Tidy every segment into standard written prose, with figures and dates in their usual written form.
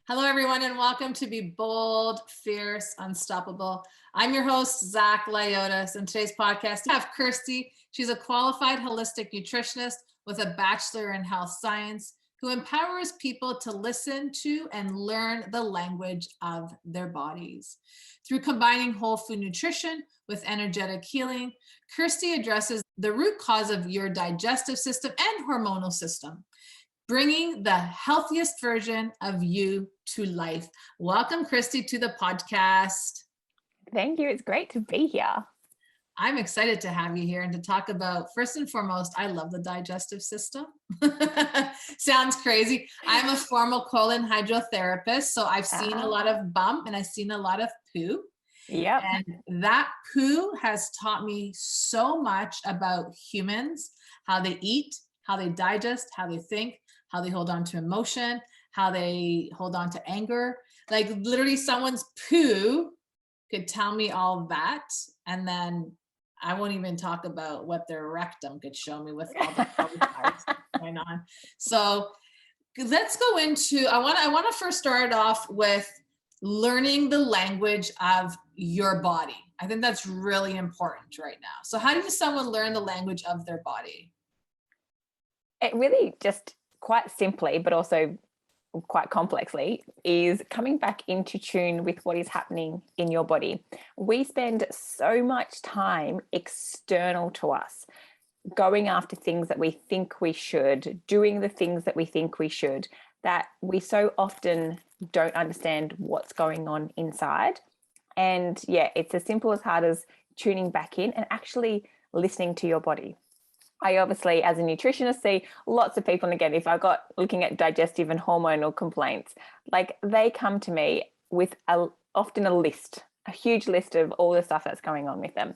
Hello, everyone, and welcome to Be Bold, Fierce, Unstoppable. I'm your host, Zach Lyotis, and today's podcast, we have Kirsty. She's a qualified holistic nutritionist with a bachelor in health science who empowers people to listen to and learn the language of their bodies. Through combining whole food nutrition with energetic healing, Kirsty addresses the root cause of your digestive system and hormonal system, bringing the healthiest version of you to life. Welcome, Kirsty, to the podcast. Thank you. It's great to be here. I'm excited to have you here and to talk about, first and foremost, I love the digestive system. Sounds crazy. I'm a former colon hydrotherapist, so I've seen a lot of bump and I've seen a lot of poo. Yep. And that poo has taught me so much about humans, how they eat, how they digest, how they think, how they hold on to emotion, how they hold on to anger. Like literally someone's poo could tell me all that. And then I won't even talk about what their rectum could show me with all the parts going on. So let's go into, I want to first start off with learning the language of your body. I think that's really important right now. So how does someone learn the language of their body? It really just quite simply, but also quite complexly, is coming back into tune with what is happening in your body. We spend so much time external to us, going after things that we think we should, doing the things that we think we should, that we so often don't understand what's going on inside. And yeah, it's as simple as hard as tuning back in and actually listening to your body. I obviously, as a nutritionist, see lots of people, and again, if I got looking at digestive and hormonal complaints, like they come to me with often a list, a huge list of all the stuff that's going on with them.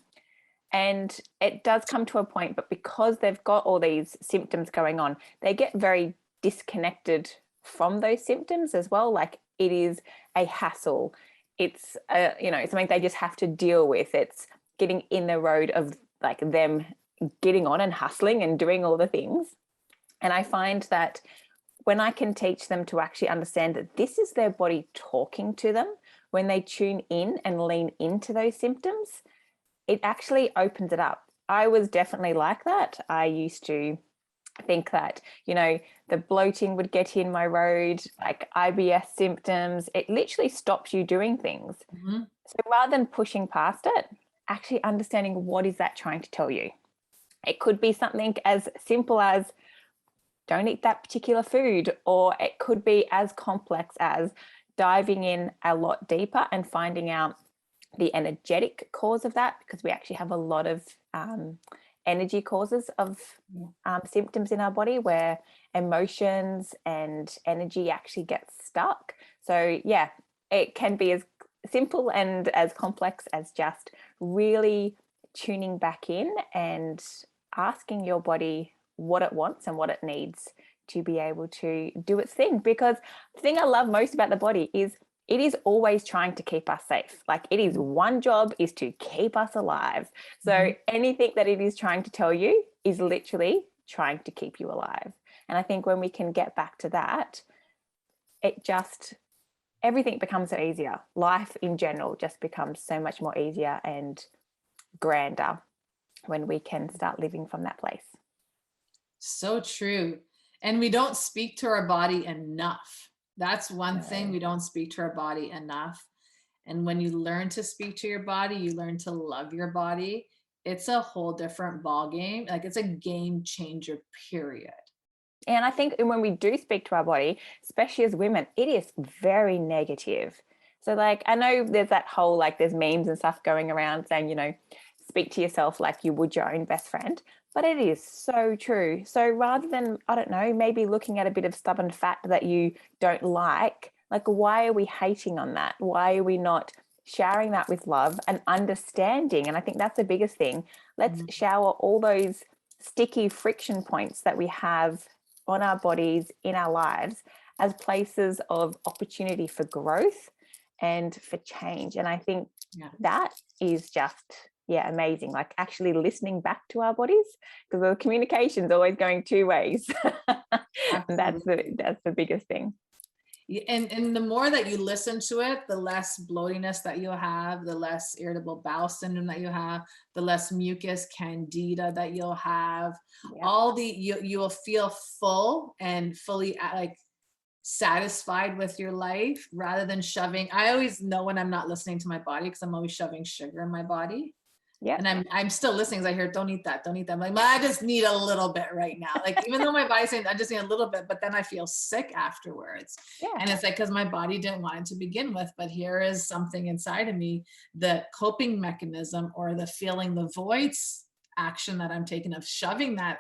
And it does come to a point, but because they've got all these symptoms going on, they get very disconnected from those symptoms as well. Like it is a hassle. It's, something they just have to deal with. It's getting in the road of like them getting on and hustling and doing all the things. And I find that when I can teach them to actually understand that this is their body talking to them, when they tune in and lean into those symptoms, it actually opens it up. I was definitely like that. I used to think that, the bloating would get in my road, like IBS symptoms. It literally stops you doing things. Mm-hmm. So rather than pushing past it, actually understanding what is that trying to tell you. It could be something as simple as don't eat that particular food, or it could be as complex as diving in a lot deeper and finding out the energetic cause of that, because we actually have a lot of energy causes of symptoms in our body where emotions and energy actually get stuck. So yeah, it can be as simple and as complex as just really tuning back in and asking your body what it wants and what it needs to be able to do its thing. Because the thing I love most about the body is it is always trying to keep us safe. Like it is one job is to keep us alive. So anything that it is trying to tell you is literally trying to keep you alive. And I think when we can get back to that, everything becomes so easier. Life in general just becomes so much more easier and grander when we can start living from that place. So true. And we don't speak to our body enough. That's one thing, we don't speak to our body enough. And when you learn to speak to your body, you learn to love your body. It's a whole different ball game. Like it's a game changer, period. And I think when we do speak to our body, especially as women, it is very negative. So like, I know there's that whole, like there's memes and stuff going around saying, speak to yourself like you would your own best friend, but it is so true. So rather than, I don't know, maybe looking at a bit of stubborn fat that you don't like why are we hating on that? Why are we not showering that with love and understanding? And I think that's the biggest thing. Let's shower all those sticky friction points that we have on our bodies, in our lives, as places of opportunity for growth and for change. And I think that is just amazing. Like actually listening back to our bodies, because the communication is always going two ways. And that's the biggest thing. And the more that you listen to it, the less bloatiness that you'll have, the less irritable bowel syndrome that you have, the less mucus candida that you'll have. Yeah. All the you will feel full and fully like satisfied with your life rather than shoving. I always know when I'm not listening to my body because I'm always shoving sugar in my body. Yeah. And I'm still listening because I hear, don't eat that, don't eat that. I'm like, I just need a little bit right now. Like, even though my body's saying I just need a little bit, but then I feel sick afterwards. Yeah. And it's like, because my body didn't want it to begin with, but here is something inside of me, the coping mechanism or the feeling the voids action that I'm taking of shoving that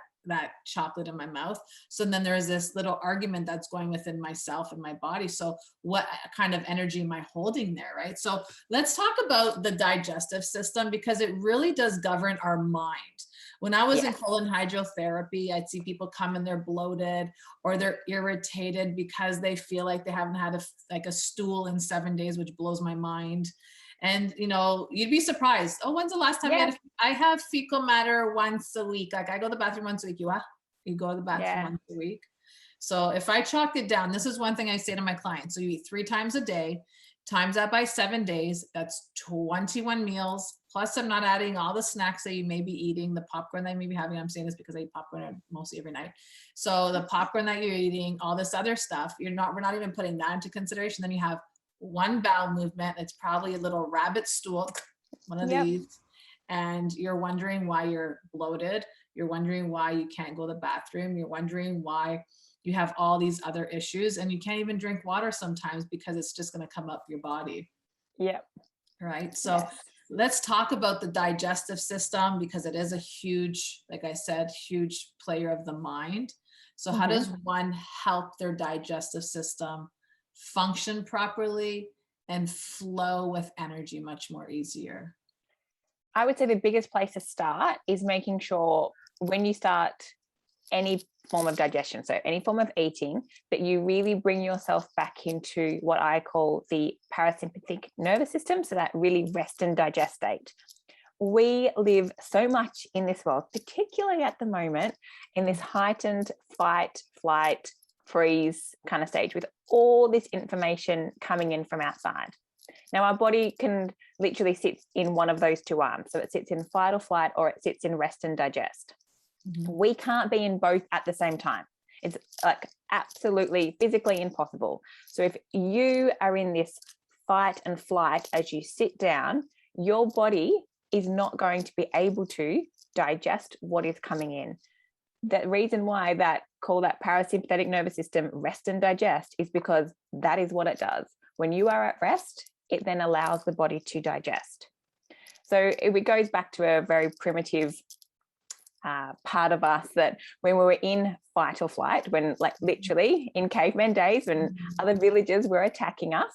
chocolate in my mouth. So then there's this little argument that's going within myself and my body. So what kind of energy am I holding there, right? So let's talk about the digestive system, because it really does govern our mind. When I was in colon hydrotherapy, I'd see people come and they're bloated or they're irritated because they feel like they haven't had a stool in 7 days, which blows my mind. And, you'd be surprised. Oh, when's the last time you had I have fecal matter once a week. Like, I go to the bathroom once a week. You go to the bathroom once a week. So if I chalked it down, this is one thing I say to my clients. So you eat 3 times a day, times that by 7 days, that's 21 meals. Plus I'm not adding all the snacks that you may be eating, the popcorn that you may be having. I'm saying this because I eat popcorn mostly every night. So the popcorn that you're eating, all this other stuff, we're not even putting that into consideration. Then you have one bowel movement. It's probably a little rabbit stool, one of these. And you're wondering why you're bloated. You're wondering why you can't go to the bathroom. You're wondering why you have all these other issues, and you can't even drink water sometimes because it's just going to come up your body. Yep. Right. So let's talk about the digestive system, because it is a huge, like I said, huge player of the mind. So how does one help their digestive system function properly and flow with energy much more easier? I would say the biggest place to start is making sure when you start any form of digestion, so any form of eating, that you really bring yourself back into what I call the parasympathetic nervous system, so that really rest and digest state. We live so much in this world, particularly at the moment, in this heightened fight, flight, freeze kind of stage, with all this information coming in from outside. Now, our body can literally sit in one of those two arms. So it sits in fight or flight, or it sits in rest and digest. We can't be in both at the same time. It's like absolutely physically impossible. So if you are in this fight and flight as you sit down, your body is not going to be able to digest what is coming in. The reason why call that parasympathetic nervous system rest and digest is because that is what it does. When you are at rest, it then allows the body to digest. So it goes back to a very primitive part of us, that when we were in fight or flight, when like literally in caveman days, when other villages were attacking us,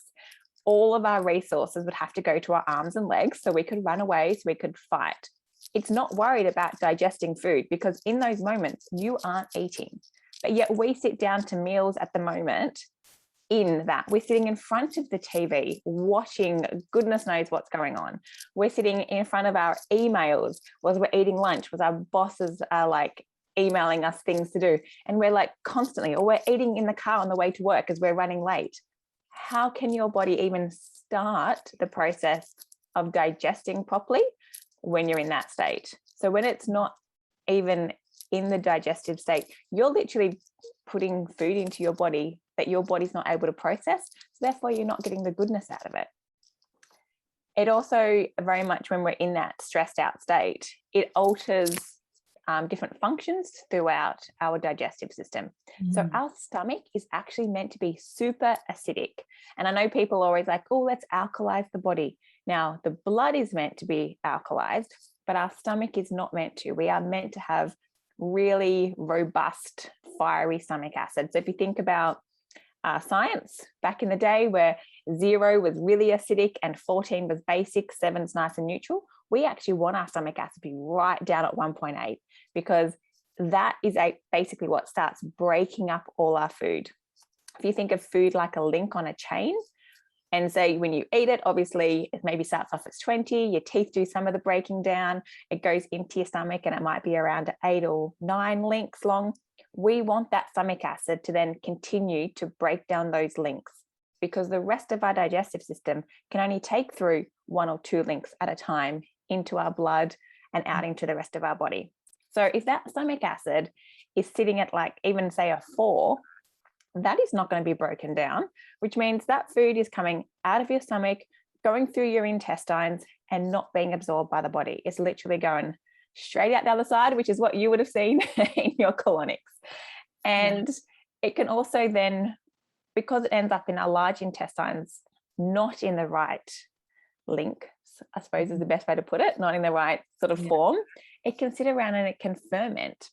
all of our resources would have to go to our arms and legs so we could run away, so we could fight. It's not worried about digesting food, because in those moments you aren't eating. But yet we sit down to meals at the moment in that we're sitting in front of the TV watching goodness knows what's going on. We're sitting in front of our emails while we're eating lunch, because our bosses are like emailing us things to do, and we're like constantly, or we're eating in the car on the way to work as we're running late. How can your body even start the process of digesting properly when you're in that state? So when it's not even in the digestive state, you're literally putting food into your body that your body's not able to process. So therefore, you're not getting the goodness out of it. It also very much, when we're in that stressed out state, it alters different functions throughout our digestive system. So our stomach is actually meant to be super acidic. And I know people are always like, oh, let's alkalize the body. Now, the blood is meant to be alkalized, but our stomach is not meant to. We are meant to have really robust, fiery stomach acid. So if you think about science back in the day, where 0 was really acidic and 14 was basic, 7's nice and neutral, we actually want our stomach acid to be right down at 1.8, because that is basically what starts breaking up all our food. If you think of food like a link on a chain, And so when you eat it, obviously it maybe starts off as 20, your teeth do some of the breaking down, it goes into your stomach and it might be around 8 or 9 links long. We want that stomach acid to then continue to break down those links, because the rest of our digestive system can only take through 1 or 2 links at a time into our blood and out into the rest of our body. So if that stomach acid is sitting at like even say a 4, that is not going to be broken down, which means that food is coming out of your stomach, going through your intestines and not being absorbed by the body. It's literally going straight out the other side, which is what you would have seen in your colonics. And it can also then, because it ends up in our large intestines, not in the right link, I suppose is the best way to put it, not in the right sort of form, it can sit around and it can ferment.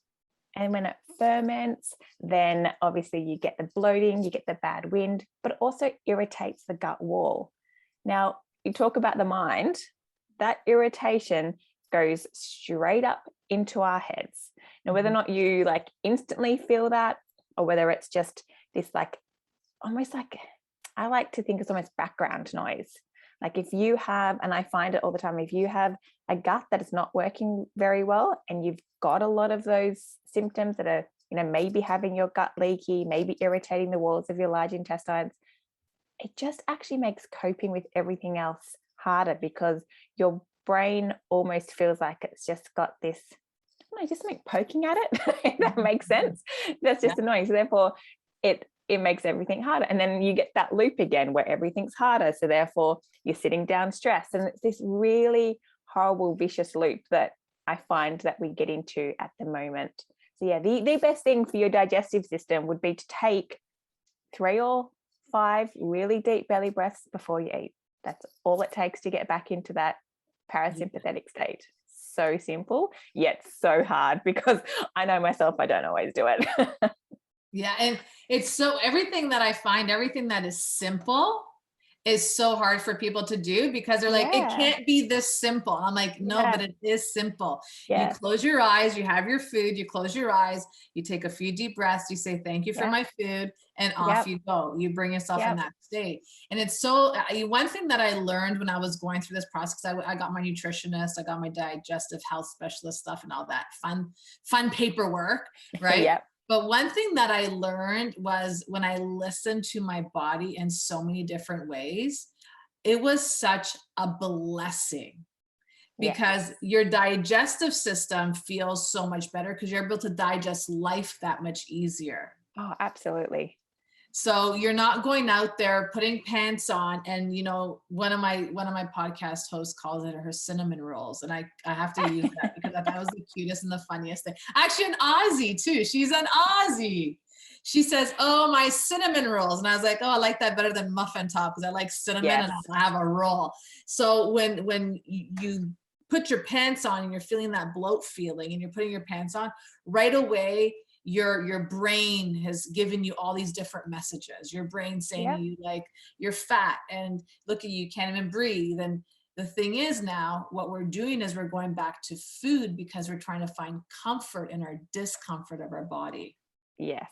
And when it ferments, then obviously you get the bloating, you get the bad wind, but it also irritates the gut wall. Now, you talk about the mind, that irritation goes straight up into our heads. Now, whether or not you like instantly feel that, or whether it's just this like, almost like, I like to think it's almost background noise. Like if you have, and I find it all the time, if you have a gut that is not working very well and you've got a lot of those symptoms that are, you know, maybe having your gut leaky, maybe irritating the walls of your large intestines, it just actually makes coping with everything else harder, because your brain almost feels like it's just got this, I don't know, just like poking at it, if that makes sense. That's just annoying. So therefore it makes everything harder. And then you get that loop again where everything's harder. So therefore you're sitting down stressed. And it's this really horrible, vicious loop that I find that we get into at the moment. So yeah, the best thing for your digestive system would be to take 3 or 5 really deep belly breaths before you eat. That's all it takes to get back into that parasympathetic state. So simple, yet so hard, because I know myself, I don't always do it. Yeah. And it's so, everything that I find, everything that is simple is so hard for people to do, because they're like, it can't be this simple. I'm like, no, but it is simple. You close your eyes, you have your food, you close your eyes, you take a few deep breaths, you say, thank you for my food, and off you go. You bring yourself in that state. And it's so, one thing that I learned when I was going through this process, I got my nutritionist, I got my digestive health specialist stuff and all that fun paperwork, right? But one thing that I learned was when I listened to my body in so many different ways, it was such a blessing, because your digestive system feels so much better because you're able to digest life that much easier. Oh, absolutely. So you're not going out there putting pants on, and you know, one of my podcast hosts calls it her cinnamon rolls, and I have to use that because I thought it was the cutest and the funniest thing. Actually, an Aussie too. She's an Aussie. She says, "Oh, my cinnamon rolls," and I was like, "Oh, I like that better than muffin top because I like cinnamon and I have a roll." So when you put your pants on and you're feeling that bloat feeling, and you're putting your pants on, right away, your brain has given you all these different messages. Your brain saying to you, like, you're fat, and look at you, can't even breathe. And the thing is, now what we're doing is we're going back to food because we're trying to find comfort in our discomfort of our body. Yes.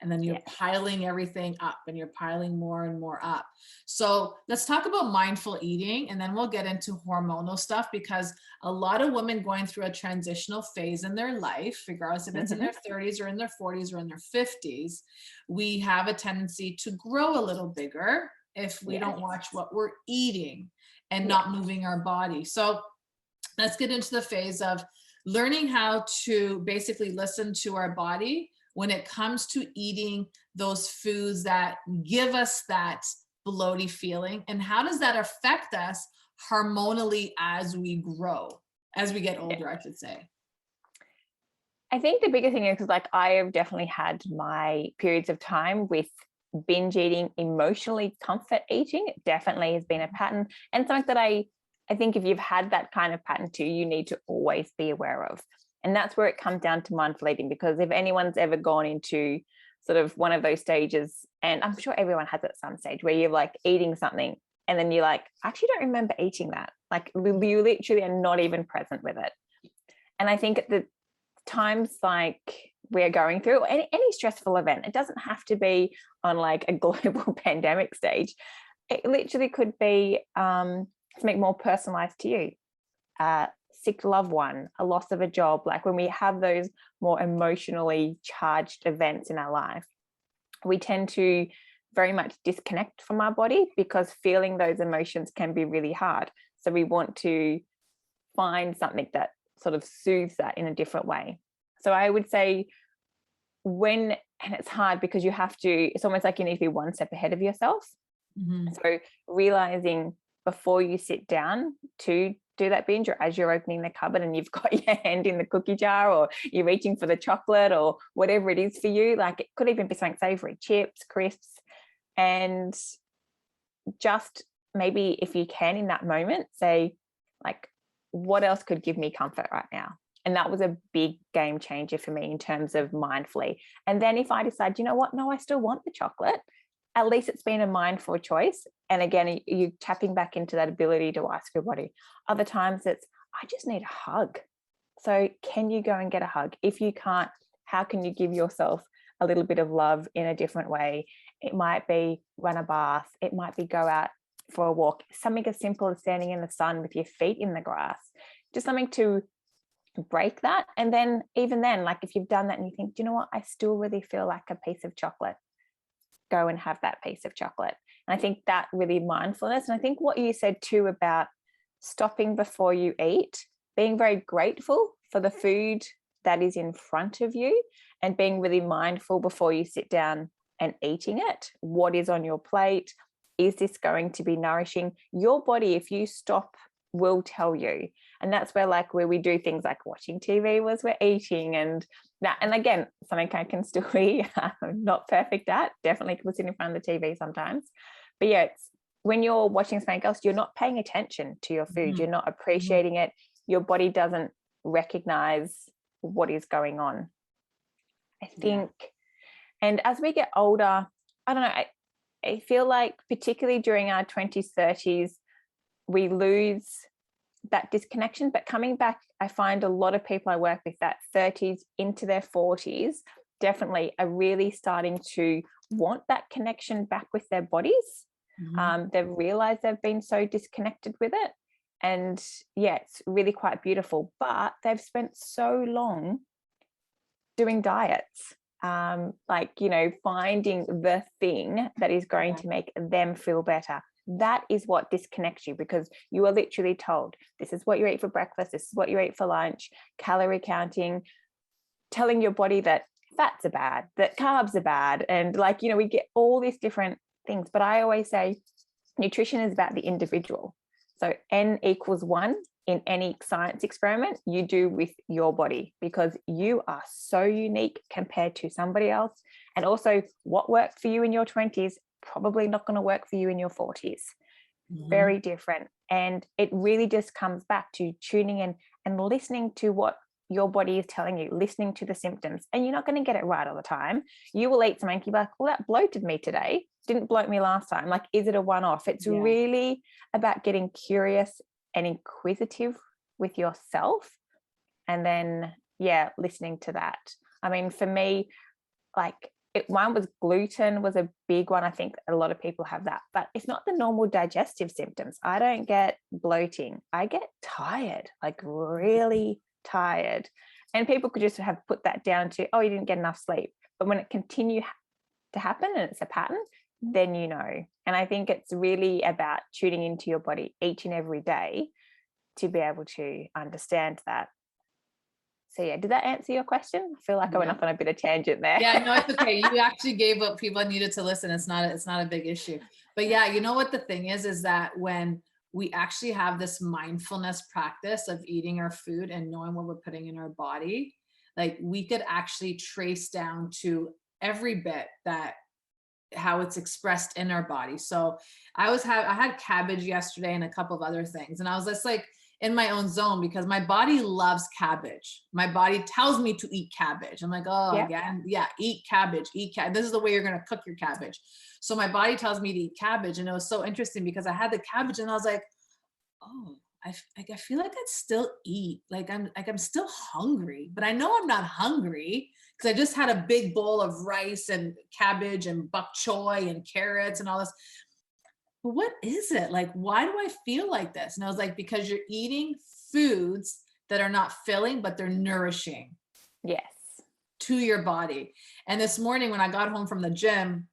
And then you're piling everything up, and you're piling more and more up. So let's talk about mindful eating, and then we'll get into hormonal stuff, because a lot of women going through a transitional phase in their life, regardless if it's in their 30s or in their 40s or in their 50s, we have a tendency to grow a little bigger if we don't watch what we're eating and not moving our body. So let's get into the phase of learning how to basically listen to our body when it comes to eating those foods that give us that bloaty feeling, and how does that affect us hormonally as we grow, as we get older, I should say. I think the bigger thing is, like, I have definitely had my periods of time with binge eating, emotionally comfort eating. It definitely has been a pattern, and something that I think if you've had that kind of pattern too, you need to always be aware of. And that's where it comes down to mindful eating, because if anyone's ever gone into sort of one of those stages, and I'm sure everyone has at some stage, where you're like eating something and then you're like, I actually don't remember eating that. Like you literally are not even present with it. And I think at the times like we're going through any stressful event, it doesn't have to be on like a global pandemic stage. It literally could be something more personalized to you. Sick loved one, a loss of a job. Like when we have those more emotionally charged events in our life, we tend to very much disconnect from our body because feeling those emotions can be really hard. So we want to find something that sort of soothes that in a different way. So I would say and it's hard because it's almost like you need to be one step ahead of yourself. Mm-hmm. So realizing before you sit down to do that binge, or as you're opening the cupboard and you've got your hand in the cookie jar, or you're reaching for the chocolate or whatever it is for you, like it could even be something savory, chips, crisps, and just maybe if you can in that moment say, like, what else could give me comfort right now? And that was a big game changer for me in terms of mindfully. And then if I decide, you know what, no, I still want the chocolate, at least it's been a mindful choice. And again, you tapping back into that ability to ask your body. Other times it's, I just need a hug. So can you go and get a hug? If you can't, how can you give yourself a little bit of love in a different way? It might be run a bath. It might be go out for a walk. Something as simple as standing in the sun with your feet in the grass. Just something to break that. And then even then, like if you've done that and you think, do you know what, I still really feel like a piece of chocolate, go and have that piece of chocolate. And I think that really mindfulness. And I think what you said too about stopping before you eat, being very grateful for the food that is in front of you, and being really mindful before you sit down and eating it. What is on your plate? Is this going to be nourishing? Your body, if you stop, will tell you. And that's where we do things like watching TV was we're eating, and that, and again, something I can still be not perfect at, definitely sit in front of the TV sometimes. But yeah, it's when you're watching something else, you're not paying attention to your food. You're not appreciating it. Your body doesn't recognize what is going on, I think. And as we get older, I don't know, I feel like particularly during our 20s, 30s, we lose that disconnection. But coming back, I find a lot of people I work with that 30s into their 40s definitely are really starting to want that connection back with their bodies. They've realized they've been so disconnected with it. And yeah, it's really quite beautiful. But they've spent so long doing diets, finding the thing that is going to make them feel better. That is what disconnects you, because you are literally told, this is what you eat for breakfast, this is what you eat for lunch, calorie counting, telling your body that fats are bad, that carbs are bad. And we get all these different things. But I always say nutrition is about the individual. So N equals 1 in any science experiment you do with your body, because you are so unique compared to somebody else. And also what worked for you in your 20s probably not going to work for you in your 40s. Very different. And it really just comes back to tuning in and listening to what your body is telling you, listening to the symptoms. And you're not going to get it right all the time. You will eat something, you'll be like, well, that bloated me today, didn't bloat me last time. Like, is it a one-off? It's really about getting curious and inquisitive with yourself, and then listening to that. I mean, for me, one was gluten was a big one. I think a lot of people have that, but it's not the normal digestive symptoms. I don't get bloating. I get tired, like really tired. And people could just have put that down to, oh, you didn't get enough sleep. But when it continues to happen and it's a pattern, then you know. And I think it's really about tuning into your body each and every day to be able to understand that. So did that answer your question? I feel like I went off on a bit of tangent there. Yeah, no, it's okay. You actually gave what people needed to listen. It's not a big issue. But you know what the thing is that when we actually have this mindfulness practice of eating our food and knowing what we're putting in our body, like we could actually trace down to every bit that how it's expressed in our body. So I had cabbage yesterday and a couple of other things, and I was just like in my own zone because my body loves cabbage. My body tells me to eat cabbage. I'm like, oh, again, eat cabbage, This is the way you're going to cook your cabbage. So my body tells me to eat cabbage. And it was so interesting because I had the cabbage and I was like, oh, I feel like I'd still eat. I'm still hungry, but I know I'm not hungry because I just had a big bowl of rice and cabbage and bok choy and carrots and all this. but what is it? Like, why do I feel like this? And I was like, because you're eating foods that are not filling, but they're nourishing Yes. to your body. And this morning when I got home from the gym,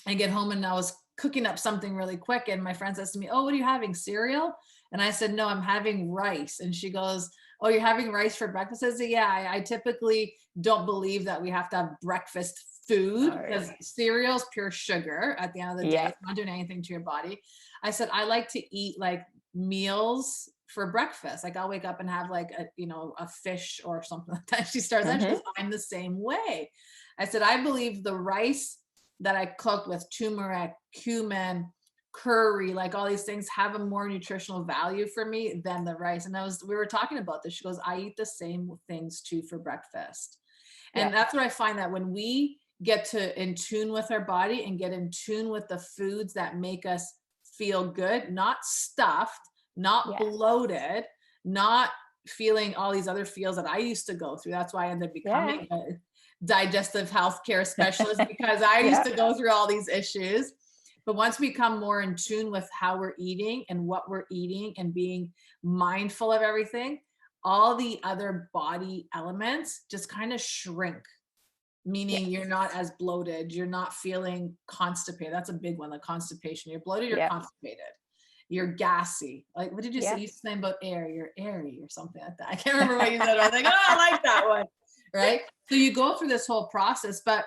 I get home and I was cooking up something really quick. And my friend says to me, "Oh, what are you having? Cereal?" And I said, "No, I'm having rice." And she goes, "Oh, you're having rice for breakfast?" I said, "Yeah, I typically don't believe that we have to have breakfast food No. because cereal is pure sugar at the end of the day. Yeah. It's not doing anything to your body." I said, "I like to eat like meals for breakfast. Like I'll wake up and have like a fish or something like that." She starts and she Mm-hmm. goes, "I'm the same way." I said, "I believe the rice that I cook with turmeric, cumin, curry, like all these things have a more nutritional value for me than the rice." And we were talking about this. She goes, "I eat the same things too for breakfast." Yeah. And that's what I find, that when we get to in tune with our body and get in tune with the foods that make us feel good, not stuffed, not Yeah. bloated, not feeling all these other feels that I used to go through. That's why I ended up Yeah. becoming a digestive healthcare specialist, because I used Yeah. to go through all these issues. But once we become more in tune with how we're eating and what we're eating and being mindful of everything, all the other body elements just kind of shrink, meaning Yes. you're not as bloated, you're not feeling constipated. That's a big one, the constipation. You're bloated, you're Yeah. constipated, you're gassy. Like, what did you say? Yeah. You said about air, you're airy or something like that. I can't remember what you said. I was like, "Oh, I like that one." Right? So you go through this whole process, but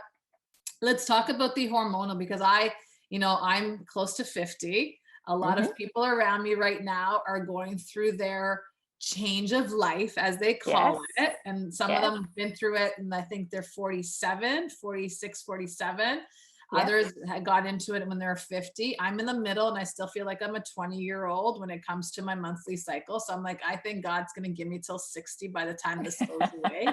let's talk about the hormonal, because I'm close to 50. A lot Mm-hmm. of people around me right now are going through their change of life, as they Yes. call it. And some of Yes. them have been through it, and I think they're 47, 46, 47. Yes. Others had got into it when they're 50. I'm in the middle, and I still feel like I'm a 20-year-old when it comes to my monthly cycle. So I'm like, I think God's going to give me till 60 by the time this goes away.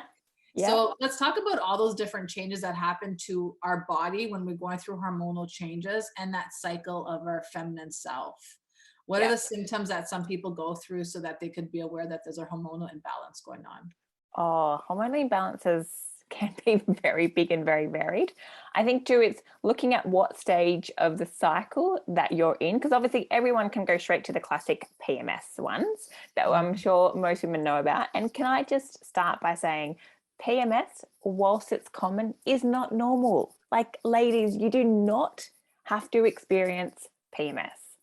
Yeah. So let's talk about all those different changes that happen to our body when we're going through hormonal changes and that cycle of our feminine self. What are Yeah. the symptoms that some people go through so that they could be aware that there's a hormonal imbalance going on? Oh, hormonal imbalances can be very big and very varied. I think too, it's looking at what stage of the cycle that you're in, because obviously everyone can go straight to the classic PMS ones that I'm sure most women know about. And can I just start by saying PMS, whilst it's common, is not normal. Like, ladies, you do not have to experience PMS.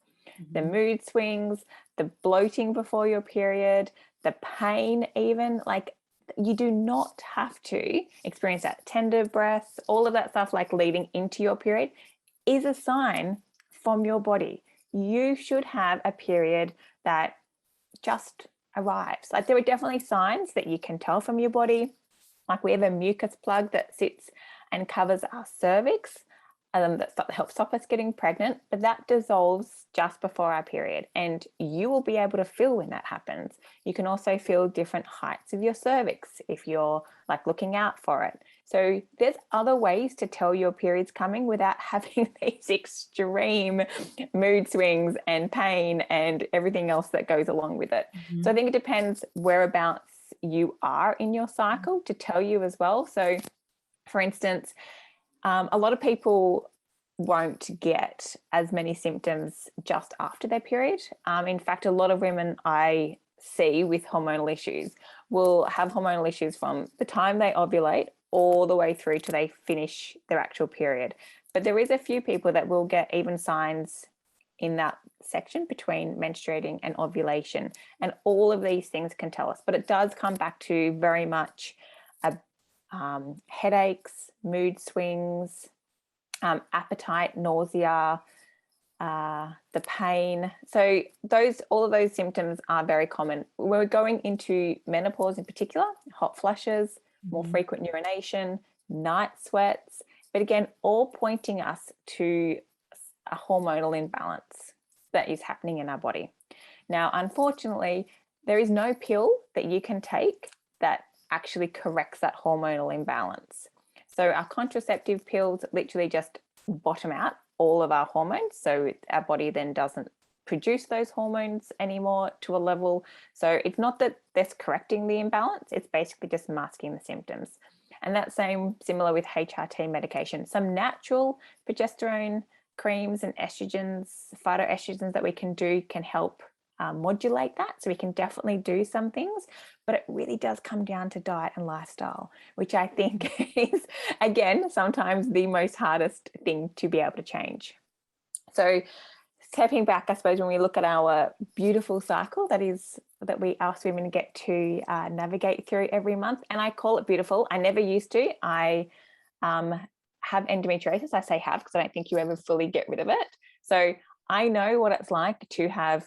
The Mhm. mood swings, the bloating before your period, the pain, even, like, you do not have to experience that. Tender breaths, all of that stuff, like leading into your period, is a sign from your body. You should have a period that just arrives. Like, there are definitely signs that you can tell from your body. Like, we have a mucus plug that sits and covers our cervix, that helps stop us getting pregnant, but that dissolves just before our period, and you will be able to feel when that happens. You can also feel different heights of your cervix if you're like looking out for it. So there's other ways to tell your period's coming without having these extreme mood swings and pain and everything else that goes along with it. So I Mhm. think it depends whereabouts you are in your cycle to tell you as well. So for instance, a lot of people won't get as many symptoms just after their period. In fact, a lot of women I see with hormonal issues will have hormonal issues from the time they ovulate all the way through to they finish their actual period. But there is a few people that will get even signs in that section between menstruating and ovulation. And all of these things can tell us, but it does come back to very much a headaches, mood swings, appetite, nausea, the pain. So all of those symptoms are very common. We're going into menopause in particular, hot flushes, more Mhm. frequent urination, night sweats, but again, all pointing us to a hormonal imbalance that is happening in our body. Now, unfortunately, there is no pill that you can take that actually corrects that hormonal imbalance. So our contraceptive pills literally just bottom out all of our hormones. So our body then doesn't produce those hormones anymore to a level. So it's not that that's correcting the imbalance, it's basically just masking the symptoms. And that's similar with HRT medication. Some natural progesterone creams and estrogens, phytoestrogens that we can do can help modulate that. So we can definitely do some things, but it really does come down to diet and lifestyle, which I think is, again, sometimes the most hardest thing to be able to change. So stepping back, I suppose, when we look at our beautiful cycle that we ask women to get to navigate through every month, and I call it beautiful. I never used to. I have endometriosis. I say have because I don't think you ever fully get rid of it. So I know what it's like to have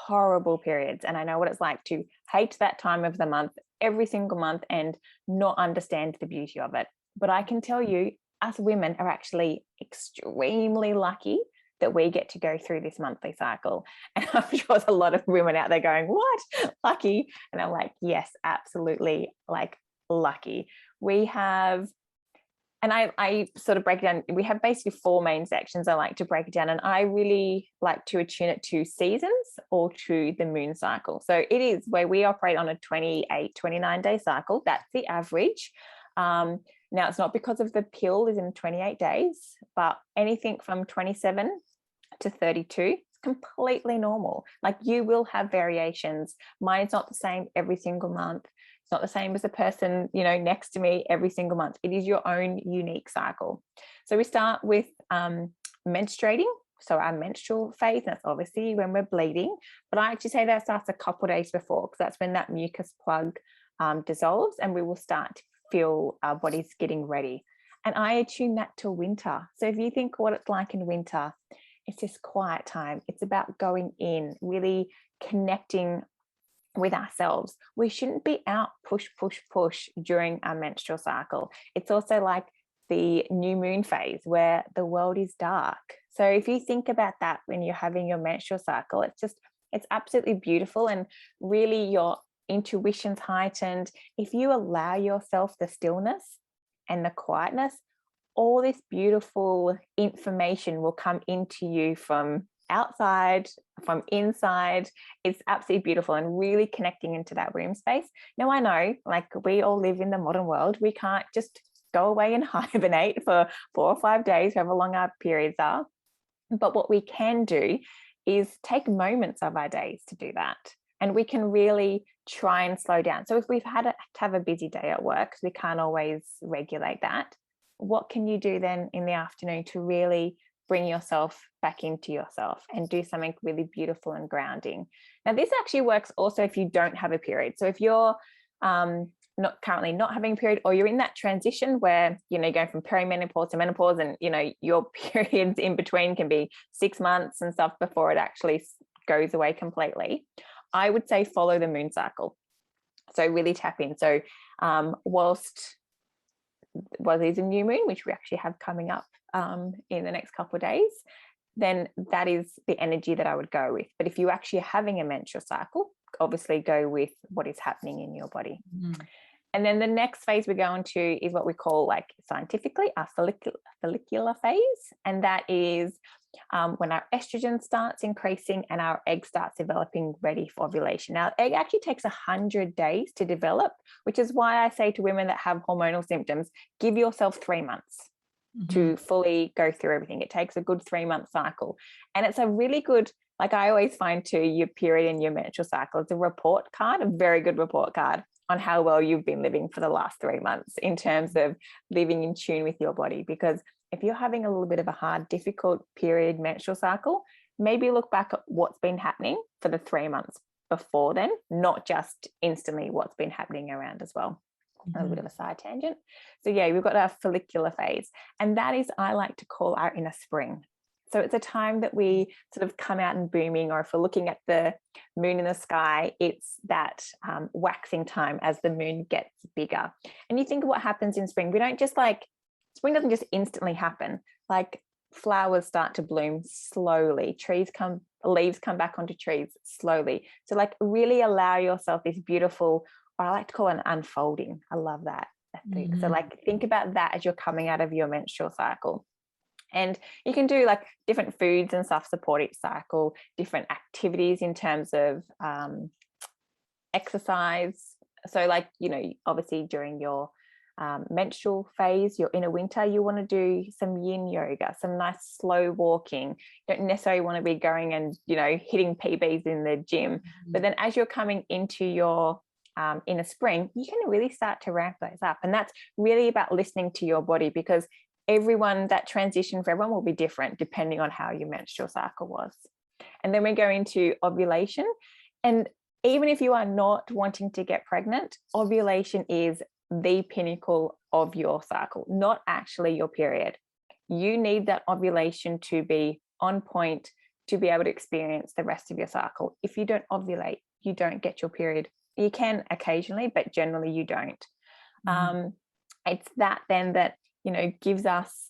horrible periods, and I know what it's like to hate that time of the month every single month and not understand the beauty of it. But I can tell you, us women are actually extremely lucky that we get to go through this monthly cycle. And I'm sure there's a lot of women out there going, what? Lucky? And I'm like, yes, absolutely, like lucky. We have, and I sort of break it down. We have basically 4 main sections I like to break it down. And I really like to attune it to seasons or to the moon cycle. So it is where we operate on a 28, 29-day cycle. That's the average. Now, it's not because of the pill is in 28 days, but anything from 27 to 32 is completely normal. Like, you will have variations. Mine's not the same every single month. It's not the same as the person, next to me every single month. It is your own unique cycle. So we start with menstruating. So our menstrual phase, that's obviously when we're bleeding. But I actually say that starts a couple of days before, because that's when that mucus plug dissolves, and we will start to feel our bodies getting ready. And I attune that to winter. So if you think what it's like in winter, it's this quiet time. It's about going in, really connecting with ourselves. We shouldn't be out push during our menstrual cycle. It's also like the new moon phase where the world is dark. So if you think about that when you're having your menstrual cycle, it's absolutely beautiful, and really your intuition's heightened. If you allow yourself the stillness and the quietness, all this beautiful information will come into you from outside, from inside. It's absolutely beautiful, and really connecting into that womb space. Now, I know, like, we all live in the modern world. We can't just go away and hibernate for 4 or 5 days, however long our periods are. But what we can do is take moments of our days to do that. And we can really try and slow down. So if we've had to have a busy day at work, we can't always regulate that. What can you do then in the afternoon to really bring yourself back into yourself and do something really beautiful and grounding? Now, this actually works also if you don't have a period. So if you're not currently not having a period, or you're in that transition where, going from perimenopause to menopause, and, your periods in between can be 6 months and stuff before it actually goes away completely, I would say follow the moon cycle. So really tap in. So whilst there's a new moon, which we actually have coming up in the next couple of days, then that is the energy that I would go with. But if you're actually having a menstrual cycle, obviously go with what is happening in your body. Mm-hmm. And then the next phase we go into is what we call, like, scientifically, our follicular phase. And that is when our estrogen starts increasing and our egg starts developing ready for ovulation. Now, egg actually takes 100 days to develop, which is why I say to women that have hormonal symptoms, give yourself 3 months to fully go through everything. It takes a good 3-month cycle. And it's a really good, like, I always find too, your period and your menstrual cycle, it's a report card, a very good report card on how well you've been living for the last 3 months in terms of living in tune with your body. Because if you're having a little bit of a hard, difficult period menstrual cycle, maybe look back at what's been happening for the 3 months before then, not just instantly what's been happening around as well. A little bit of a side tangent. So yeah, we've got our follicular phase, and that is, I like to call our inner spring. So it's a time that we sort of come out and booming, or if we're looking at the moon in the sky, it's that waxing time as the moon gets bigger. And you think of what happens in spring. We don't just spring doesn't just instantly happen. Like, flowers start to bloom slowly. Leaves come back onto trees slowly. So, like, really allow yourself this beautiful, what I like to call an unfolding. I love that. So, like, think about that as you're coming out of your menstrual cycle. And you can do, like, different foods and stuff support each cycle, different activities in terms of exercise. So, like, obviously during your menstrual phase, you're in a winter, you want to do some yin yoga, some nice slow walking. You don't necessarily want to be going and, you know, hitting PBs in the gym. Mm-hmm. But then as you're coming into your inner spring, you can really start to ramp those up. And that's really about listening to your body, because that transition for everyone will be different depending on how your menstrual cycle was. And then we go into ovulation. And even if you are not wanting to get pregnant, ovulation is the pinnacle of your cycle, not actually your period. You need that ovulation to be on point to be able to experience the rest of your cycle. If you don't ovulate, you don't get your period. You can occasionally, but generally you don't. Mm-hmm. It's that then that, you know, gives us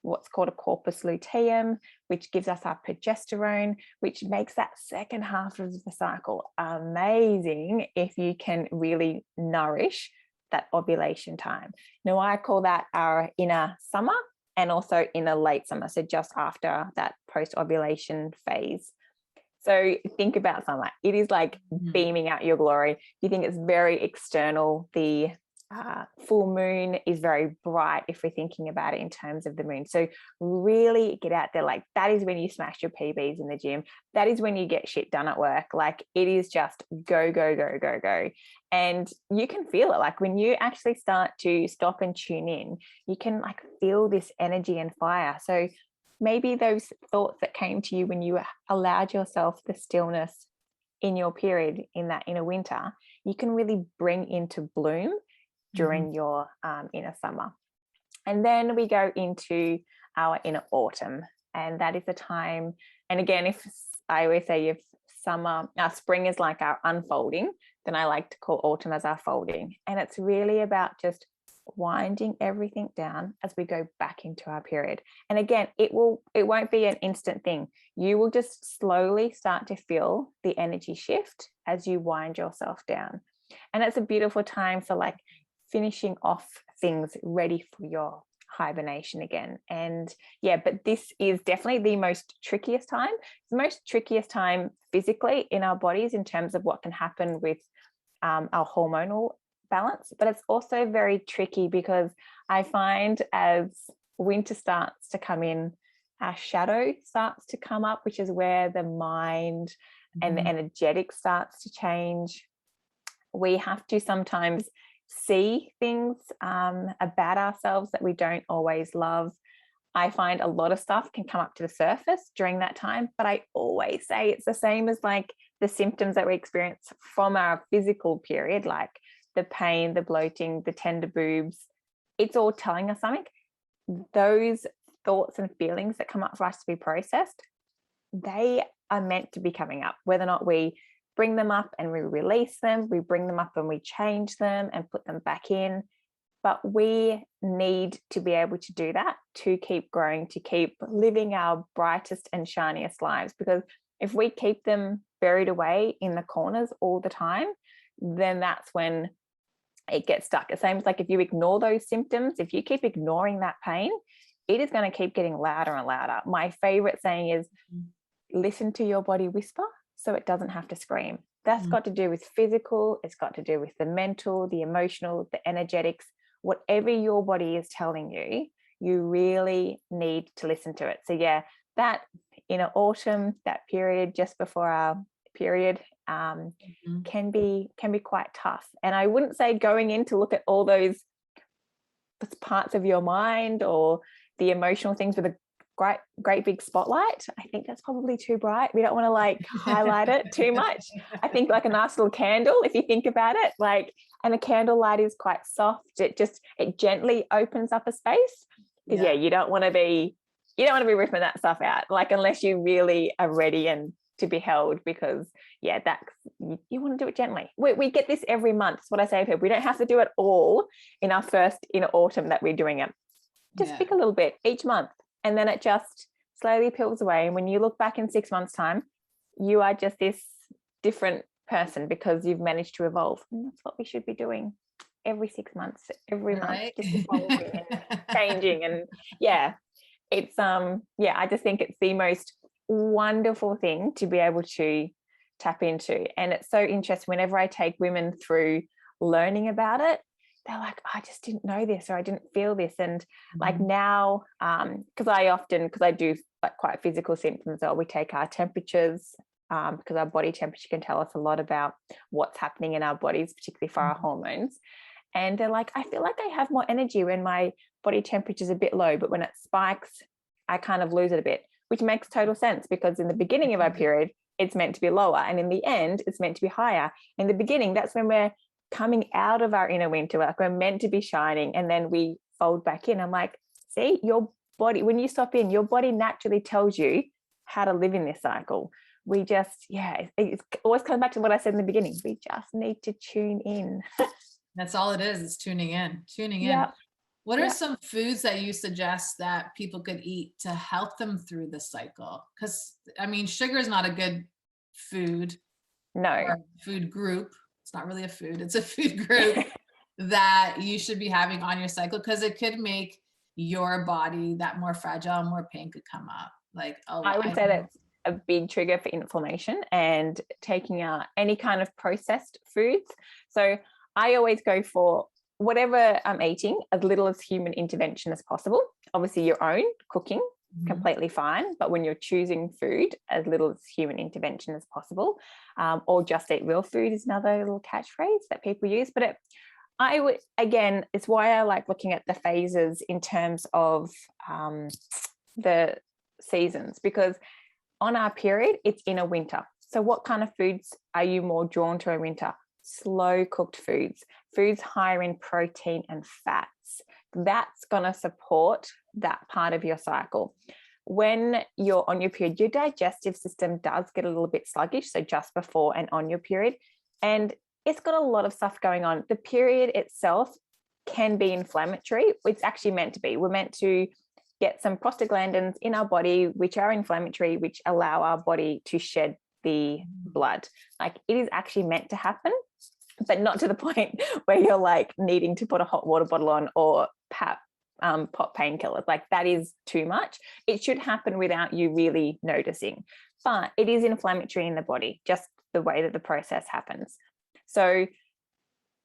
what's called a corpus luteum, which gives us our progesterone, which makes that second half of the cycle amazing if you can really nourish that ovulation time. Now, I call that our inner summer and also inner late summer, so just after that post-ovulation phase. So think about summer. It is like beaming out your glory. You think it's very external. The full moon is very bright if we're thinking about it in terms of the moon. So really get out there. Like, that is when you smash your PBs in the gym. That is when you get shit done at work. Like, it is just go, go, go, go, go. And you can feel it. Like, when you actually start to stop and tune in, you can like feel this energy and fire. So maybe those thoughts that came to you when you allowed yourself the stillness in your period in that inner winter, you can really bring into bloom during your inner summer. And then we go into our inner autumn, and that is a time, and again, if I always say if spring is like our unfolding, then I like to call autumn as our folding. And it's really about just winding everything down as we go back into our period. And again, it won't be an instant thing. You will just slowly start to feel the energy shift as you wind yourself down. And it's a beautiful time for like finishing off things ready for your hibernation again. And yeah, but this is definitely the most trickiest time physically in our bodies in terms of what can happen with our hormonal balance. But it's also very tricky because I find as winter starts to come in, our shadow starts to come up, which is where the mind and the energetic starts to change. We have to sometimes see things about ourselves that we don't always love. I find a lot of stuff can come up to the surface during that time, but I always say it's the same as like the symptoms that we experience from our physical period, like the pain, the bloating, the tender boobs. It's all telling us something. Those thoughts and feelings that come up for us to be processed, they are meant to be coming up, whether or not we bring them up and we release them, we bring them up and we change them and put them back in. But we need to be able to do that to keep growing, to keep living our brightest and shiniest lives. Because if we keep them buried away in the corners all the time, then that's when it gets stuck. The same as like if you ignore those symptoms, if you keep ignoring that pain, it is going to keep getting louder and louder. My favorite saying is, listen to your body whisper so it doesn't have to scream. That's got to do with physical, it's got to do with the mental, the emotional, the energetics. Whatever your body is telling you, you really need to listen to it. So yeah, that inner autumn, that period just before our period, can be quite tough. And I wouldn't say going in to look at all those parts of your mind or the emotional things with a great big spotlight. I think that's probably too bright. We don't want to like highlight it too much. I think like a nice little candle, if you think about it, like, and a candle light is quite soft. It gently opens up a space. Because you don't want to be ripping that stuff out, like, unless you really are ready and to be held, because that's, you want to do it gently. We get this every month. That's what I say to people. We don't have to do it all in our first inner autumn that we're doing it. Just pick a little bit each month, and then it just slowly peels away. And when you look back in 6 months' time, you are just this different person because you've managed to evolve. And that's what we should be doing every 6 months, every month, just evolving and changing. And it's I just think it's the most wonderful thing to be able to tap into. And it's so interesting whenever I take women through learning about it, they're like, I just didn't know this, or I didn't feel this. And like Mhm. now, because I do like quite physical symptoms, or we take our temperatures, because our body temperature can tell us a lot about what's happening in our bodies, particularly for our hormones. And they're like, I feel like I have more energy when my body temperature is a bit low, but when it spikes, I kind of lose it a bit, which makes total sense, because in the beginning of our period, it's meant to be lower. And in the end, it's meant to be higher. In the beginning, that's when we're coming out of our inner winter, like we're meant to be shining, and then we fold back in. I'm like, see, your body, when you stop in, your body naturally tells you how to live in this cycle. We just, it always comes back to what I said in the beginning. We just need to tune in. That's all it is. It's tuning in, tuning in. Yep. What are Yep. some foods that you suggest that people could eat to help them through the cycle? Because I mean, sugar is not a good food No. or food group. It's not really a food. It's a food group that you should be having on your cycle, because it could make your body that more fragile, more pain could come up. Like, oh, I would say that's a big trigger for inflammation and taking out any kind of processed foods. So I always go for whatever I'm eating, as little as human intervention as possible. Obviously, your own cooking, completely fine. But when you're choosing food, as little as human intervention as possible, or just eat real food is another little catchphrase that people use. But I would, again, it's why I like looking at the phases in terms of the seasons, because on our period, it's in a winter. So what kind of foods are you more drawn to in winter? Slow cooked foods, foods higher in protein and fats. That's going to support that part of your cycle. When you're on your period, your digestive system does get a little bit sluggish. So just before and on your period, and it's got a lot of stuff going on. The period itself can be inflammatory. It's actually meant to be. We're meant to get some prostaglandins in our body, which are inflammatory, which allow our body to shed the blood. Like, it is actually meant to happen, but not to the point where you're like needing to put a hot water bottle on or pop painkillers. Like, that is too much. It should happen without you really noticing, but it is inflammatory in the body, just the way that the process happens. So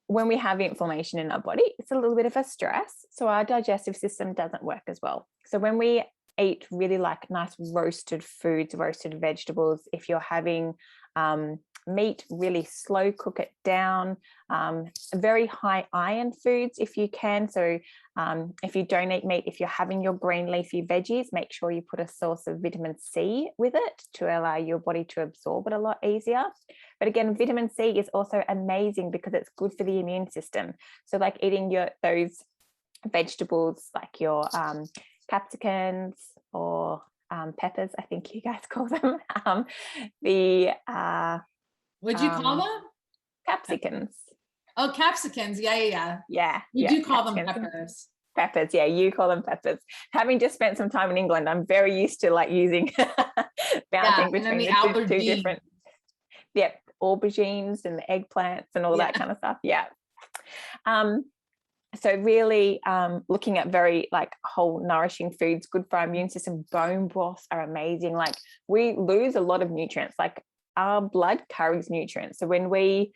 when we have inflammation in our body, it's a little bit of a stress. So our digestive system doesn't work as well. So when we eat really like nice roasted foods, roasted vegetables, if you're having meat, really slow cook it down, very high iron foods if you can. So if you don't eat meat, if you're having your green leafy veggies, make sure you put a source of vitamin C with it to allow your body to absorb it a lot easier. But again, vitamin C is also amazing because it's good for the immune system. So like eating those vegetables, like your capsicums or peppers, I think you guys call them. What'd you call them? Capsicums. Oh, capsicums. Yeah. We do call them peppers. Peppers, yeah, you call them peppers. Having just spent some time in England, I'm very used to like using bouncing between the two different. Yep, aubergines and the eggplants and all that kind of stuff. Yeah. So really looking at very like whole nourishing foods, good for our immune system. Bone broths are amazing. Like, we lose a lot of nutrients. Like, our blood carries nutrients. So when we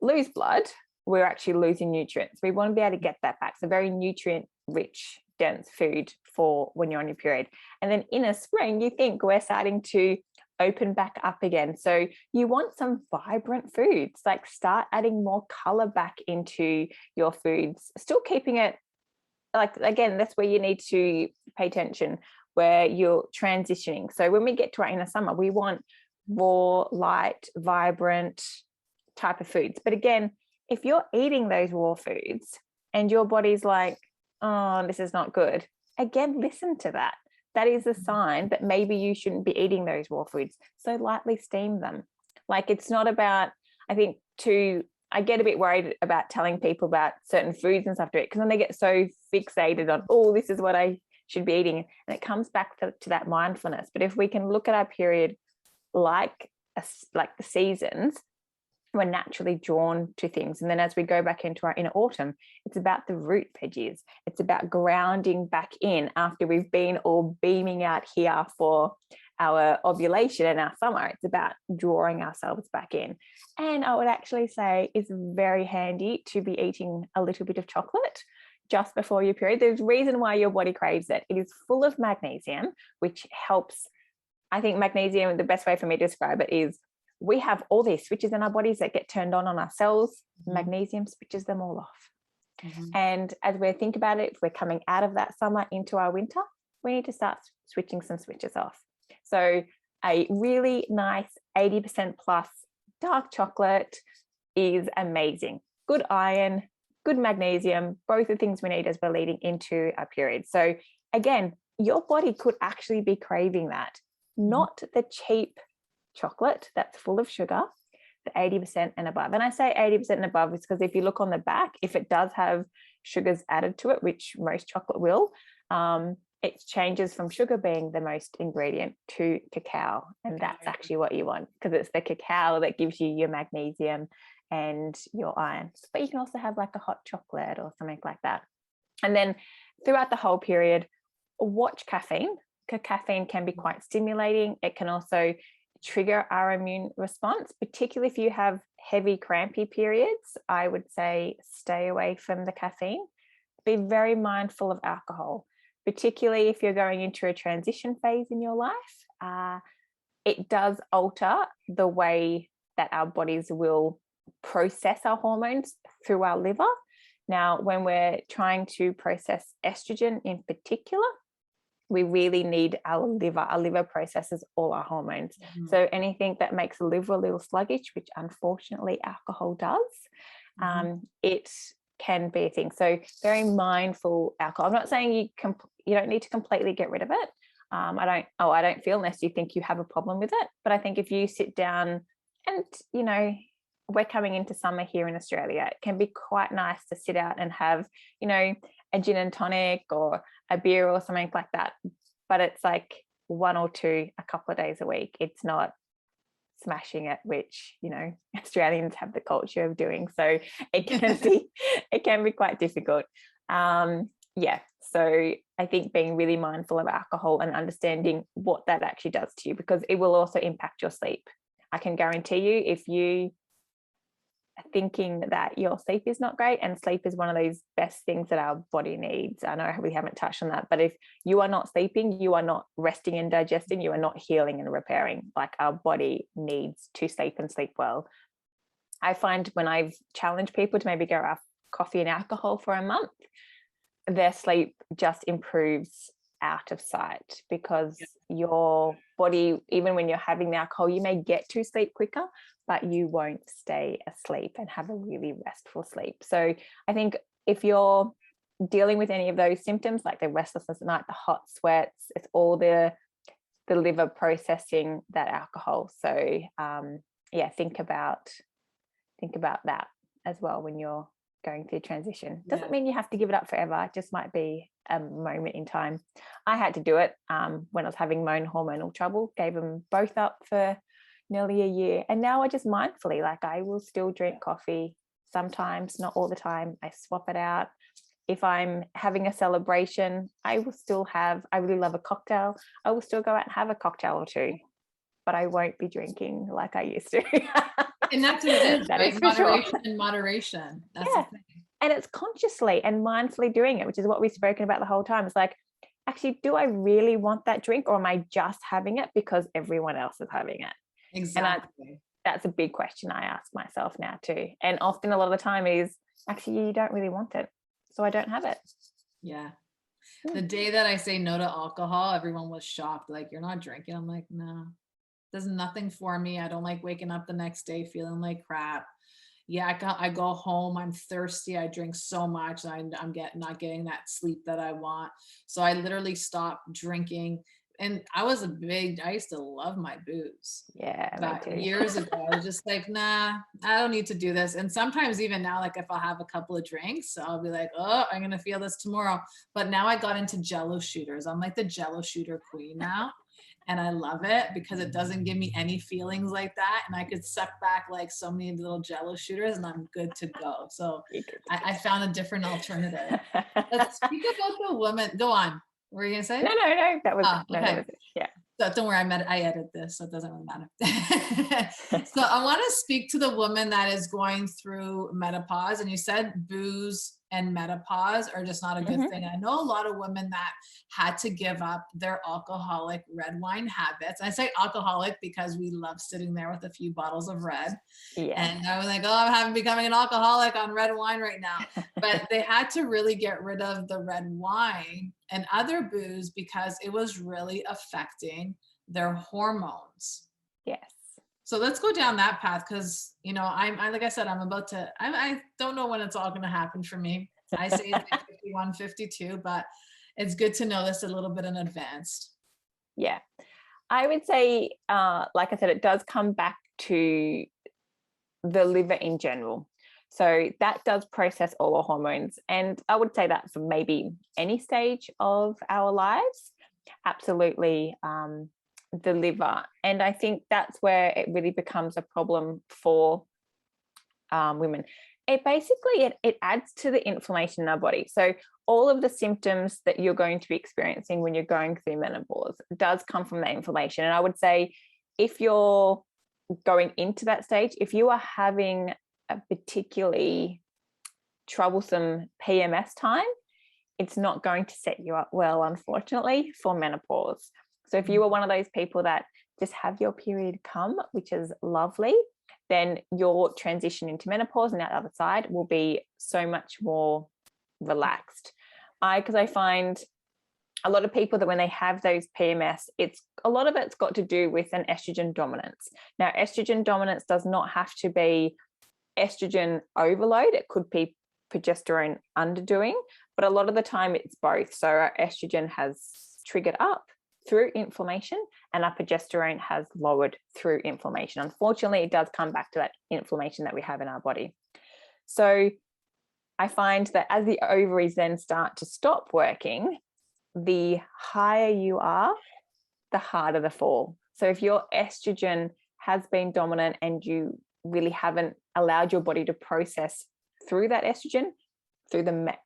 lose blood, we're actually losing nutrients. We want to be able to get that back. So very nutrient rich, dense food for when you're on your period. And then in a spring, you think we're starting to open back up again. So you want some vibrant foods, like start adding more color back into your foods, still keeping it like, again, that's where you need to pay attention, where you're transitioning. So when we get to our inner summer, we want raw, light, vibrant type of foods. But again, if you're eating those raw foods and your body's like, oh, this is not good, again, listen to that. That is a sign that maybe you shouldn't be eating those raw foods. So lightly steam them. Like, it's not about, I think, I get a bit worried about telling people about certain foods and stuff to eat, because then they get so fixated on, oh, this is what I should be eating. And it comes back to that mindfulness. But if we can look at our period like the seasons, we're naturally drawn to things. And then as we go back into our inner autumn, it's about the root veggies. It's about grounding back in after we've been all beaming out here for our ovulation and our summer. It's about drawing ourselves back in. And I would actually say it's very handy to be eating a little bit of chocolate just before your period. There's a reason why your body craves it. It is full of magnesium, which helps. I think magnesium, the best way for me to describe it is we have all these switches in our bodies that get turned on our cells. Magnesium switches them all off. And as we think about it, if we're coming out of that summer into our winter, we need to start switching some switches off. So a really nice 80% plus dark chocolate is amazing. Good iron, good magnesium, both the things we need as we're leading into our period. So again, your body could actually be craving that, not the cheap chocolate that's full of sugar, the 80% and above. And I say 80% and above is because if you look on the back, if it does have sugars added to it, which most chocolate will, it changes from sugar being the most ingredient to cacao. And that's actually what you want, because it's the cacao that gives you your magnesium and your iron. But you can also have like a hot chocolate or something like that. And then throughout the whole period, watch caffeine. Caffeine can be quite stimulating. It can also trigger our immune response, particularly if you have heavy crampy periods. I would say stay away from the caffeine. Be very mindful of alcohol, particularly if you're going into a transition phase in your life. It does alter the way that our bodies will process our hormones through our liver. Now, when we're trying to process estrogen in particular, we really need our liver. Our liver processes all our hormones. So anything that makes the liver a little sluggish, which unfortunately alcohol does, it can be a thing. So very mindful alcohol. I'm not saying you don't need to completely get rid of it. I don't feel unless you think you have a problem with it. But I think if you sit down and, we're coming into summer here in Australia, it can be quite nice to sit out and have, a gin and tonic or a beer or something like that. But it's like one or two a couple of days a week. It's not smashing it, which, Australians have the culture of doing. So it can be quite difficult. So I think being really mindful of alcohol and understanding what that actually does to you, because it will also impact your sleep. I can guarantee you, if you thinking that your sleep is not great, and sleep is one of those best things that our body needs. I know we haven't touched on that, but if you are not sleeping, you are not resting and digesting, you are not healing and repairing. Like, our body needs to sleep and sleep well. I find when I've challenged people to maybe go off coffee and alcohol for a month, their sleep just improves out of sight, because your body, even when you're having the alcohol, you may get to sleep quicker, but you won't stay asleep and have a really restful sleep. So I think if you're dealing with any of those symptoms, like the restlessness at night, the hot sweats, it's all the liver processing that alcohol. So think about that as well when you're going through transition. Doesn't mean you have to give it up forever. It just might be a moment in time. I had to do it when I was having my own hormonal trouble, gave them both up for nearly a year. And now I just mindfully, like, I will still drink coffee sometimes, not all the time. I swap it out. If I'm having a celebration, I really love a cocktail. I will still go out and have a cocktail or two, but I won't be drinking like I used to. And that's what it is, that right? is Moderation and moderation. That's the thing. And it's consciously and mindfully doing it, which is what we've spoken about the whole time. It's like, actually, do I really want that drink, or am I just having it because everyone else is having it? Exactly. And that's a big question I ask myself now too. And often a lot of the time is, actually, you don't really want it, so I don't have it. Yeah. The day that I say no to alcohol, everyone was shocked. Like, you're not drinking? I'm like, no, does nothing for me. I don't like waking up the next day feeling like crap. Yeah, I go home, I'm thirsty, I drink so much, I'm not getting that sleep that I want. So I literally stopped drinking. And I used to love my booze. Yeah, But me too. years ago, I was just like, nah, I don't need to do this. And sometimes even now, like, if I'll have a couple of drinks, I'll be like, oh, I'm going to feel this tomorrow. But now I got into Jello shooters. I'm like the Jello shooter queen now. And I love it because it doesn't give me any feelings like that. And I could suck back like so many little Jello shooters and I'm good to go. So I found a different alternative. Let's speak about the woman. Go on. What were you going to say? No. That was, okay. Yeah. Don't worry, I edit this, so it doesn't really matter. So I want to speak to the woman that is going through menopause, and you said booze and menopause are just not a good Mhm. thing. I know a lot of women that had to give up their alcoholic red wine habits. I say alcoholic because we love sitting there with a few bottles of red. Yeah. And I was like, oh, I'm becoming an alcoholic on red wine right now. But they had to really get rid of the red wine and other booze because it was really affecting their hormones. Yes. So let's go down that path because, I like I said, I don't know when it's all going to happen for me. I say it's like 51, 52, but it's good to know this a little bit in advance. Yeah. I would say, like I said, it does come back to the liver in general. So that does process all our hormones. And I would say that for maybe any stage of our lives, absolutely, the liver. And I think that's where it really becomes a problem for women. It adds to the inflammation in our body. So all of the symptoms that you're going to be experiencing when you're going through menopause does come from that inflammation. And I would say if you're going into that stage, if you are having a particularly troublesome PMS time, it's not going to set you up well, unfortunately, for menopause. So if you are one of those people that just have your period come, which is lovely, then your transition into menopause and that other side will be so much more relaxed. Because I find a lot of people that when they have those PMS, a lot of it's got to do with an estrogen dominance. Now, estrogen dominance does not have to be estrogen overload. It could be progesterone underdoing, but a lot of the time it's both. So our estrogen has triggered up through inflammation and our progesterone has lowered through inflammation. Unfortunately, it does come back to that inflammation that we have in our body. So I find that as the ovaries then start to stop working, the higher you are, the harder the fall. So if your estrogen has been dominant and you really haven't allowed your body to process through that estrogen,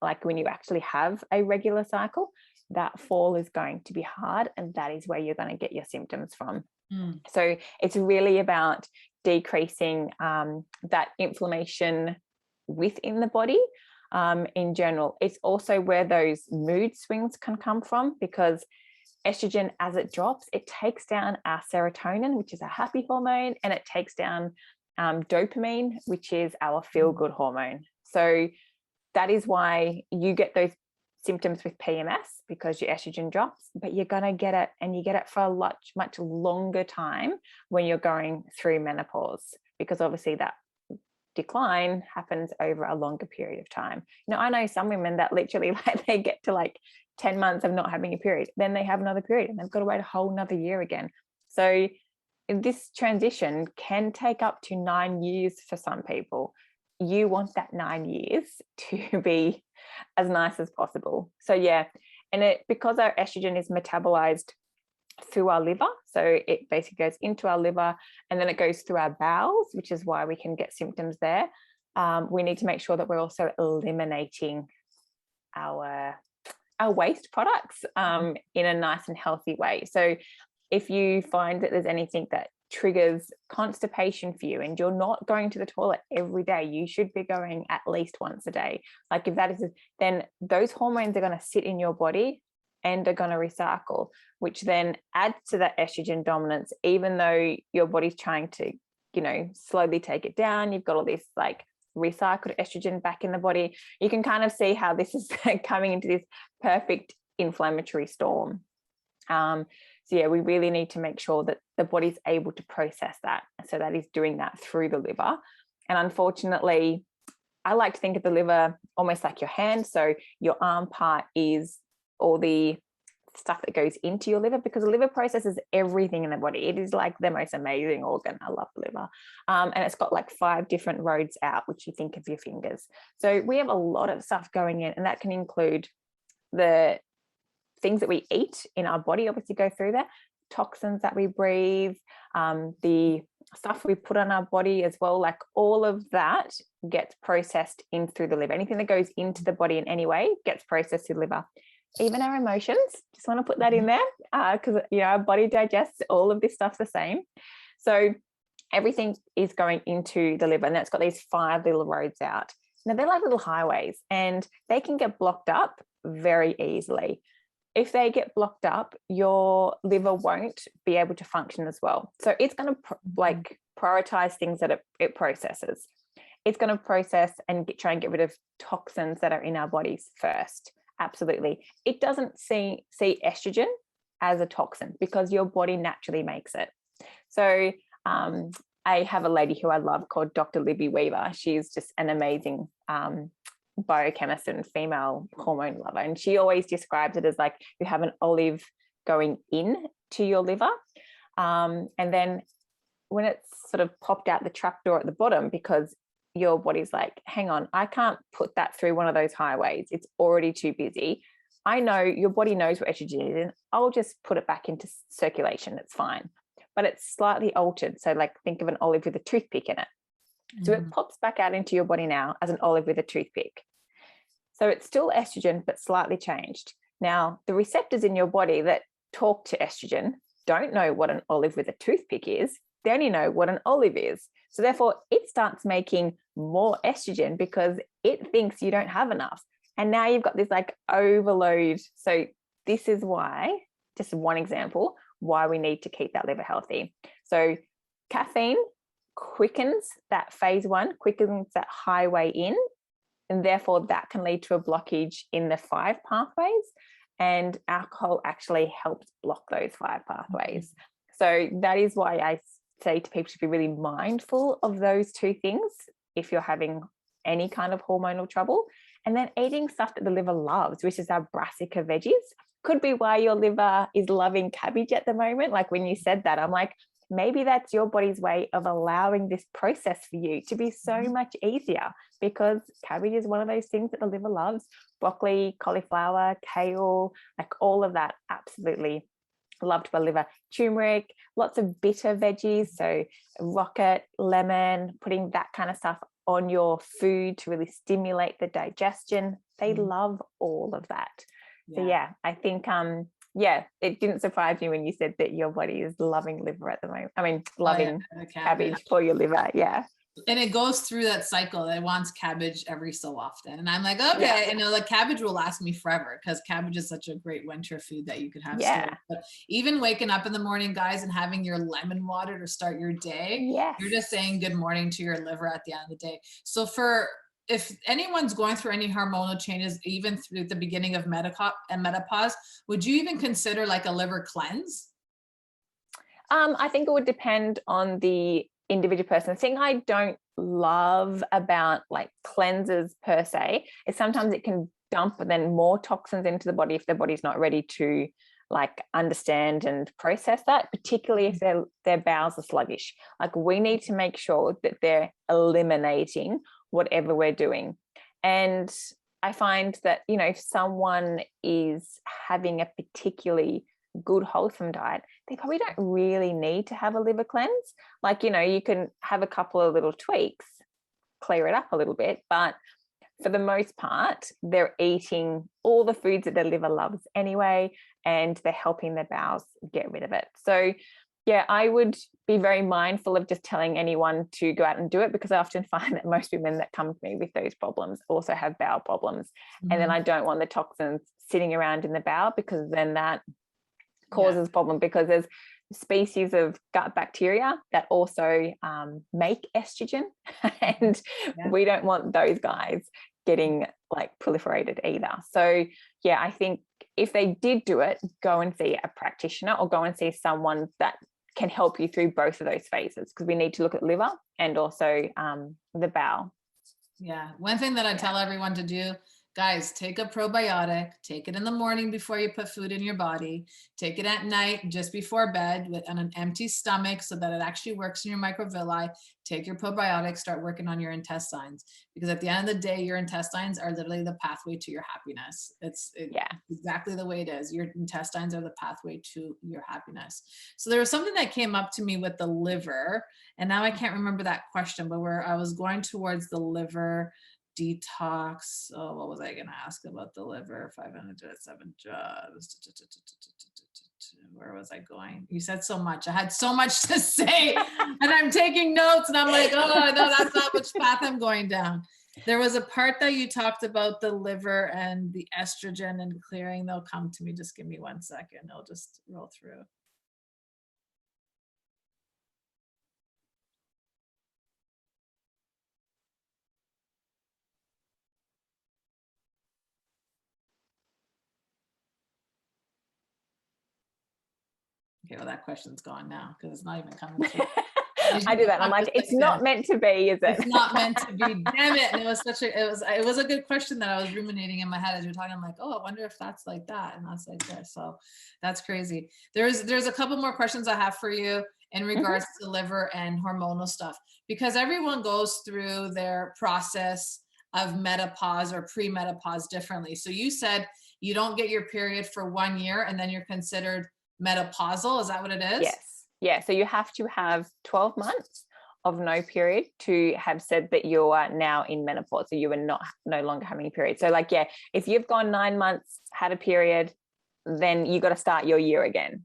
like when you actually have a regular cycle, that fall is going to be hard, and that is where you're going to get your symptoms from. So it's really about decreasing that inflammation within the body in general. It's also where those mood swings can come from, because estrogen, as it drops, it takes down our serotonin, which is a happy hormone, and it takes down dopamine, which is our feel-good hormone. So that is why you get those symptoms with PMS, because your estrogen drops, but you're going to get it, and you get it for a much longer time when you're going through menopause, because obviously that decline happens over a longer period of time. I know some women that literally they get to 10 months of not having a period, then they have another period and they've got to wait a whole nother year again. So this transition can take up to 9 years for some people. You want that 9 years to be as nice as possible. So yeah, and because our estrogen is metabolized through our liver, so it basically goes into our liver and then it goes through our bowels, which is why we can get symptoms there. We need to make sure that we're also eliminating our waste products in a nice and healthy way. So if you find that there's anything that triggers constipation for you and you're not going to the toilet every day, you should be going at least once a day. If that is, then those hormones are going to sit in your body and are going to recycle, which then adds to that estrogen dominance, even though your body's trying to, slowly take it down. You've got all this recycled estrogen back in the body. You can kind of see how this is coming into this perfect inflammatory storm. So yeah, we really need to make sure that the body's able to process that. So that is doing that through the liver. And unfortunately, I like to think of the liver almost like your hand. So your arm part is all the stuff that goes into your liver, because the liver processes everything in the body. It is like the most amazing organ. I love the liver. And it's got 5 different roads out, which you think of your fingers. So we have a lot of stuff going in, and that can include the things that we eat in our body, obviously go through that, toxins that we breathe, the stuff we put on our body as well, all of that gets processed in through the liver. Anything that goes into the body in any way gets processed through the liver. even our emotions. Just want to put that in there, because our body digests all of this stuff the same. So everything is going into the liver, and that's got these 5 little roads out. Now they're like little highways, and they can get blocked up very easily. If they get blocked up, your liver won't be able to function as well. So it's going to prioritize things that it processes. It's going to process and try and get rid of toxins that are in our bodies first. Absolutely. It doesn't see estrogen as a toxin because your body naturally makes it. So I have a lady who I love called Dr. Libby Weaver. She's just an amazing biochemist and female hormone lover. And she always describes it as like you have an olive going in to your liver. And then when it's sort of popped out the trapdoor at the bottom, because your body's like, hang on, I can't put that through one of those highways. It's already too busy. I know your body knows what estrogen is, and I'll just put it back into circulation. It's fine. But it's slightly altered. So like think of an olive with a toothpick in it. So it pops back out into your body now as an olive with a toothpick. So it's still estrogen, but slightly changed. Now, the receptors in your body that talk to estrogen don't know what an olive with a toothpick is. They only know what an olive is. So therefore, it starts making more estrogen because it thinks you don't have enough. And now you've got this like overload. So this is why, just one example, why we need to keep that liver healthy. So caffeine quickens that phase 1, quickens that highway in, and therefore that can lead to a blockage in the 5 pathways, and alcohol actually helps block those 5 pathways. So that is why I say to people to be really mindful of those 2 things if you're having any kind of hormonal trouble. And then eating stuff that the liver loves, which is our brassica veggies. Could be why your liver is loving cabbage at the moment. Like when you said that, I'm like, maybe that's your body's way of allowing this process for you to be so much easier, because cabbage is one of those things that the liver loves. Broccoli, cauliflower, kale, like all of that, absolutely loved by liver. Turmeric, lots of bitter veggies, so rocket, lemon, putting that kind of stuff on your food to really stimulate the digestion. They love all of that. So yeah, I think it didn't surprise me when you said that your body is loving liver at the moment. I mean, loving cabbage for your liver. Yeah. And it goes through that cycle. It wants cabbage every so often. And I'm like, okay, the cabbage will last me forever, because cabbage is such a great winter food that you could have. Stored. But even waking up in the morning, guys, and having your lemon water to start your day, you're just saying good morning to your liver at the end of the day. So if anyone's going through any hormonal changes, even through the beginning of menopause, would you even consider like a liver cleanse? I think it would depend on the individual person. The thing I don't love about like cleanses per se is sometimes it can dump then more toxins into the body if the body's not ready to like understand and process that, particularly if their bowels are sluggish. Like we need to make sure that they're eliminating whatever we're doing. And I find that, if someone is having a particularly good wholesome diet, they probably don't really need to have a liver cleanse. Like, you can have a couple of little tweaks, clear it up a little bit, but for the most part, they're eating all the foods that their liver loves anyway, and they're helping their bowels get rid of it. So yeah, I would be very mindful of just telling anyone to go out and do it, because I often find that most women that come to me with those problems also have bowel problems. And then I don't want the toxins sitting around in the bowel, because then that causes problem, because there's species of gut bacteria that also make estrogen, and we don't want those guys getting like proliferated either. So yeah, I think if they did do it, go and see a practitioner or go and see someone that can help you through both of those phases, because we need to look at liver and also the bowel. Yeah. One thing that I tell everyone to do, guys, take a probiotic, take it in the morning before you put food in your body, take it at night just before bed on an empty stomach so that it actually works in your microvilli. Take your probiotic, start working on your intestines, because at the end of the day, your intestines are literally the pathway to your happiness. It's exactly the way it is. Your intestines are the pathway to your happiness. So there was something that came up to me with the liver, and now I can't remember that question, but where I was going towards the liver. detox. Oh, what was I going to ask about the liver? 507 jobs. Where was I going? You said so much. I had so much to say, and I'm taking notes, and I'm like, oh no, that's not which path I'm going down. There was a part that you talked about the liver and the estrogen and clearing. They'll come to me. Just give me 1 second. I'll just roll through. Okay, well, that question's gone now because it's not even coming through. I do that. I'm like, it's not meant to be, is it? It's not meant to be. Damn it! And it was it was a good question that I was ruminating in my head as you're talking. I'm like, oh, I wonder if that's like that and that's like this. So that's crazy. There's a couple more questions I have for you in regards to liver and hormonal stuff, because everyone goes through their process of menopause or pre-menopause differently. So you said you don't get your period for 1 year and then you're considered menopausal. Is that what it is? Yes. Yeah. So you have to have 12 months of no period to have said that you are now in menopause. So you are no longer having a period. So like, yeah, if you've gone 9 months, had a period, then you got to start your year again.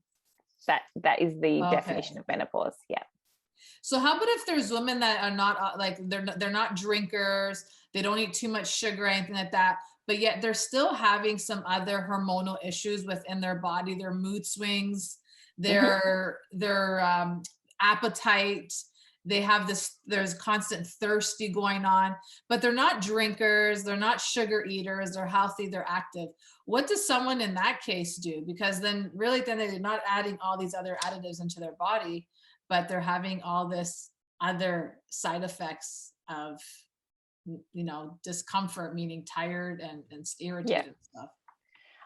That is the definition of menopause. Yeah. So how about if there's women that are not like, they're not drinkers, they don't eat too much sugar or anything like that, but yet they're still having some other hormonal issues within their body, their mood swings, their appetite, they have there's constant thirsty going on, but they're not drinkers, they're not sugar eaters, they're healthy, they're active. What does someone in that case do? Because then really then they're not adding all these other additives into their body, but they're having all this other side effects of, discomfort, meaning tired and irritated and stuff.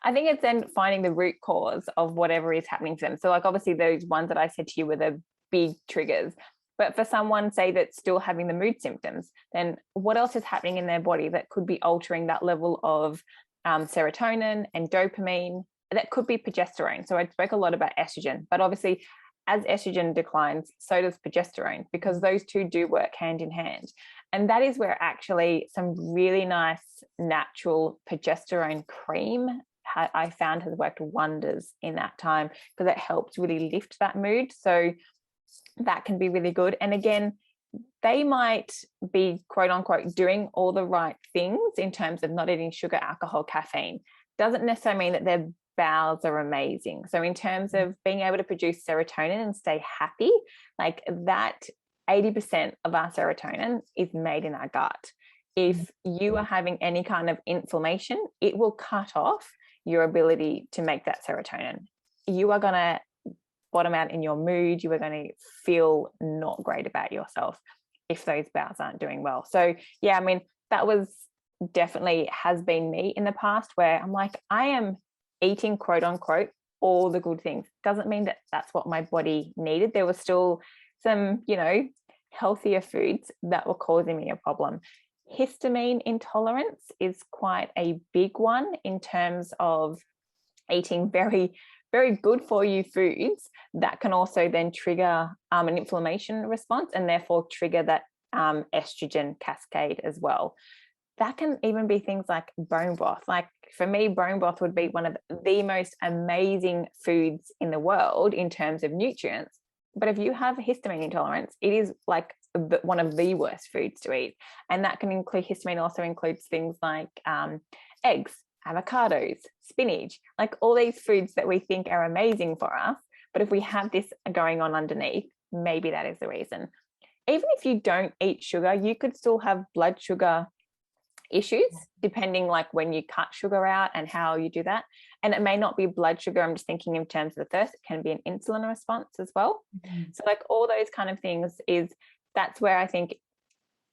I think it's then finding the root cause of whatever is happening to them. So like obviously those ones that I said to you were the big triggers, but for someone, say, that's still having the mood symptoms, then what else is happening in their body that could be altering that level of serotonin and dopamine? That could be progesterone. So I spoke a lot about estrogen, but obviously as estrogen declines, so does progesterone, because those two do work hand in hand. And that is where actually some really nice natural progesterone cream I found has worked wonders in that time, because it helps really lift that mood. So that can be really good. And again, they might be quote unquote doing all the right things in terms of not eating sugar, alcohol, caffeine. Doesn't necessarily mean that their bowels are amazing. So in terms of being able to produce serotonin and stay happy, like that 80% of our serotonin is made in our gut. If you are having any kind of inflammation, it will cut off your ability to make that serotonin. You are going to bottom out in your mood. You are going to feel not great about yourself if those bowels aren't doing well. So yeah, I mean, that was definitely has been me in the past, where I'm like, I am eating quote unquote all the good things. Doesn't mean that that's what my body needed. There was still some, healthier foods that were causing me a problem. Histamine intolerance is quite a big one in terms of eating very, very good for you foods that can also then trigger an inflammation response and therefore trigger that estrogen cascade as well. That can even be things like bone broth. Like for me, bone broth would be one of the most amazing foods in the world in terms of nutrients. But if you have histamine intolerance, it is like one of the worst foods to eat. And that can include, histamine also includes things like eggs, avocados, spinach, like all these foods that we think are amazing for us. But if we have this going on underneath, maybe that is the reason. Even if you don't eat sugar, you could still have blood sugar issues depending like when you cut sugar out and how you do that. And it may not be blood sugar. I'm just thinking in terms of the thirst, it can be an insulin response as well. So like all those kind of things that's where I think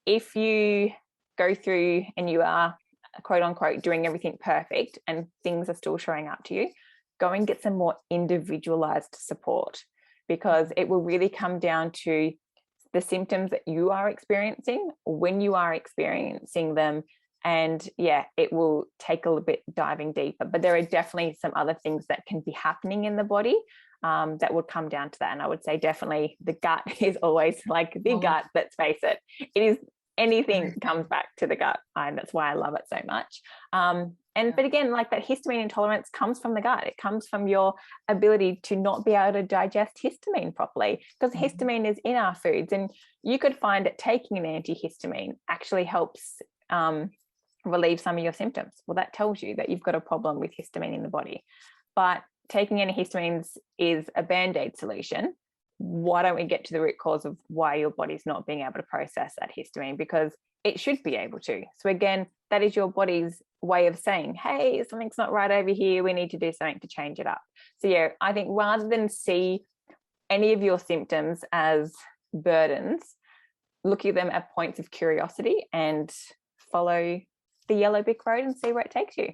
if you go through and you are quote unquote doing everything perfect and things are still showing up to you, go and get some more individualized support, because it will really come down to the symptoms that you are experiencing, when you are experiencing them. And yeah, it will take a little bit diving deeper, but there are definitely some other things that can be happening in the body that would come down to that. And I would say definitely the gut is always like the gut, let's face it. It is anything comes back to the gut. That's why I love it so much. But again, like that histamine intolerance comes from the gut. It comes from your ability to not be able to digest histamine properly, because histamine is in our foods. And you could find that taking an antihistamine actually helps relieve some of your symptoms. Well, that tells you that you've got a problem with histamine in the body. But taking antihistamines is a band-aid solution. Why don't we get to the root cause of why your body's not being able to process that histamine? Because it should be able to. So again, that is your body's way of saying, hey, something's not right over here. We need to do something to change it up. So yeah, I think rather than see any of your symptoms as burdens, look at them at points of curiosity and follow the yellow brick road and see where it takes you.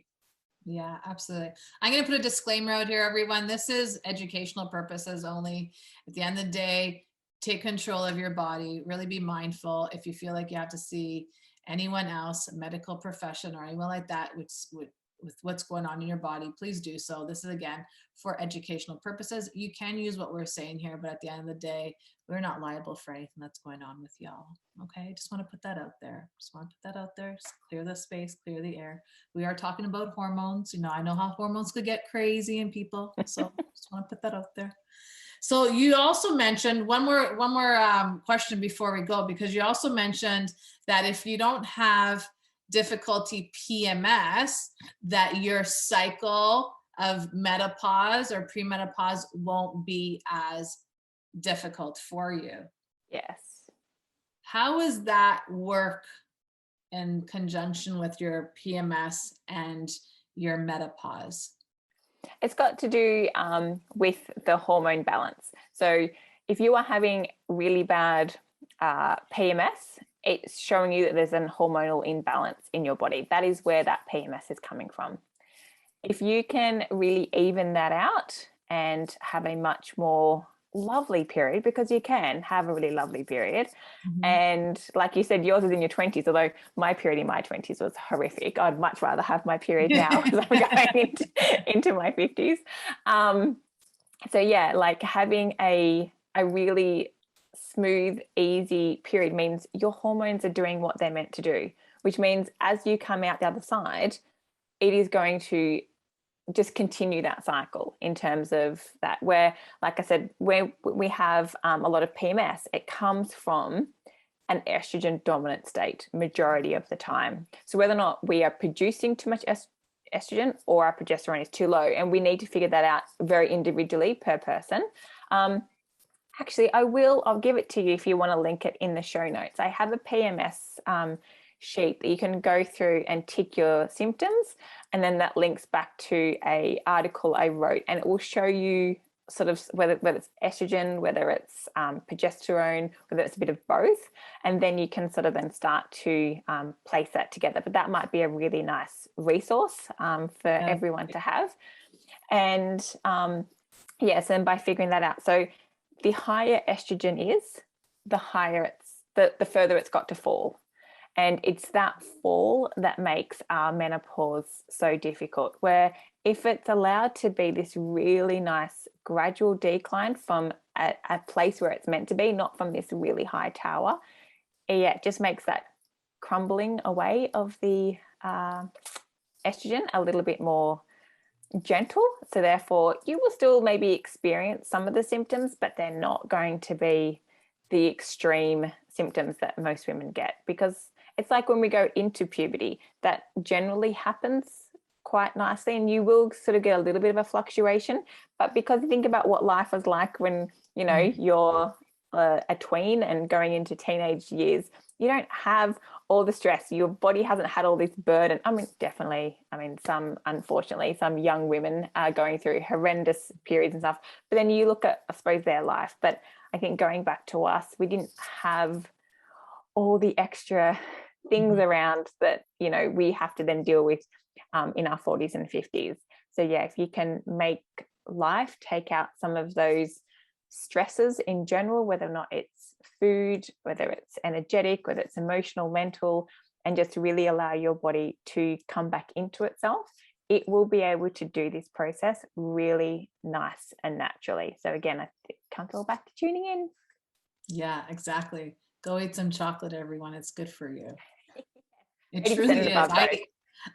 Yeah, absolutely. I'm going to put a disclaimer out here, everyone. This is educational purposes only. At the end of the day, take control of your body. Really be mindful. If you feel like you have to see anyone else, a medical profession or anyone like that, with what's going on in your body, please do so. This is, again, for educational purposes. You can use what we're saying here, but at the end of the day, we're not liable for anything that's going on with y'all. Okay, just want to put that out there. Just clear the space, clear the air. We are talking about hormones. I know how hormones could get crazy in people, so just want to put that out there. So you also mentioned one more question before we go, because you also mentioned that if you don't have difficulty PMS, that your cycle of menopause or premenopause won't be as difficult for you. Yes. How does that work in conjunction with your PMS and your menopause? It's got to do with the hormone balance. So if you are having really bad PMS, it's showing you that there's a hormonal imbalance in your body. That is where that PMS is coming from. If you can really even that out and have a much more lovely period, because you can have a really lovely period. And like you said, yours is in your 20s, although my period in my 20s was horrific. I'd much rather have my period now because I'm going into my 50s. So yeah, like having a really smooth, easy period means your hormones are doing what they're meant to do, which means as you come out the other side, it is going to just continue that cycle in terms of that, where, like I said, where we have a lot of PMS, it comes from an estrogen dominant state majority of the time. So whether or not we are producing too much estrogen or our progesterone is too low, and we need to figure that out very individually per person. Actually, I'll give it to you if you want to link it in the show notes. I have a PMS sheet that you can go through and tick your symptoms, and then that links back to a article I wrote, and it will show you sort of whether it's estrogen, whether it's progesterone, whether it's a bit of both, and then you can sort of then start to place that together. But that might be a really nice resource for everyone to have. And yes, and by figuring that out, so the higher estrogen is, the higher the further it's got to fall. And it's that fall that makes our menopause so difficult, where if it's allowed to be this really nice gradual decline from a place where it's meant to be, not from this really high tower, it just makes that crumbling away of the estrogen a little bit more gentle. So therefore you will still maybe experience some of the symptoms, but they're not going to be the extreme symptoms that most women get, because it's like when we go into puberty, that generally happens quite nicely, and you will sort of get a little bit of a fluctuation. But because you think about what life was like when you're a tween and going into teenage years, you don't have all the stress. Your body hasn't had all this burden. Unfortunately, some young women are going through horrendous periods and stuff. But then you look at, I suppose, their life. But I think going back to us, we didn't have all the extra things around that, we have to then deal with in our 40s and 50s. So yeah, if you can make life take out some of those stresses in general, whether or not it's food, whether it's energetic, whether it's emotional, mental, and just really allow your body to come back into itself, it will be able to do this process really nice and naturally. So again, it comes all back to tuning in. Yeah, exactly. Go eat some chocolate, everyone. It's good for you. It 80% truly and is. above dose.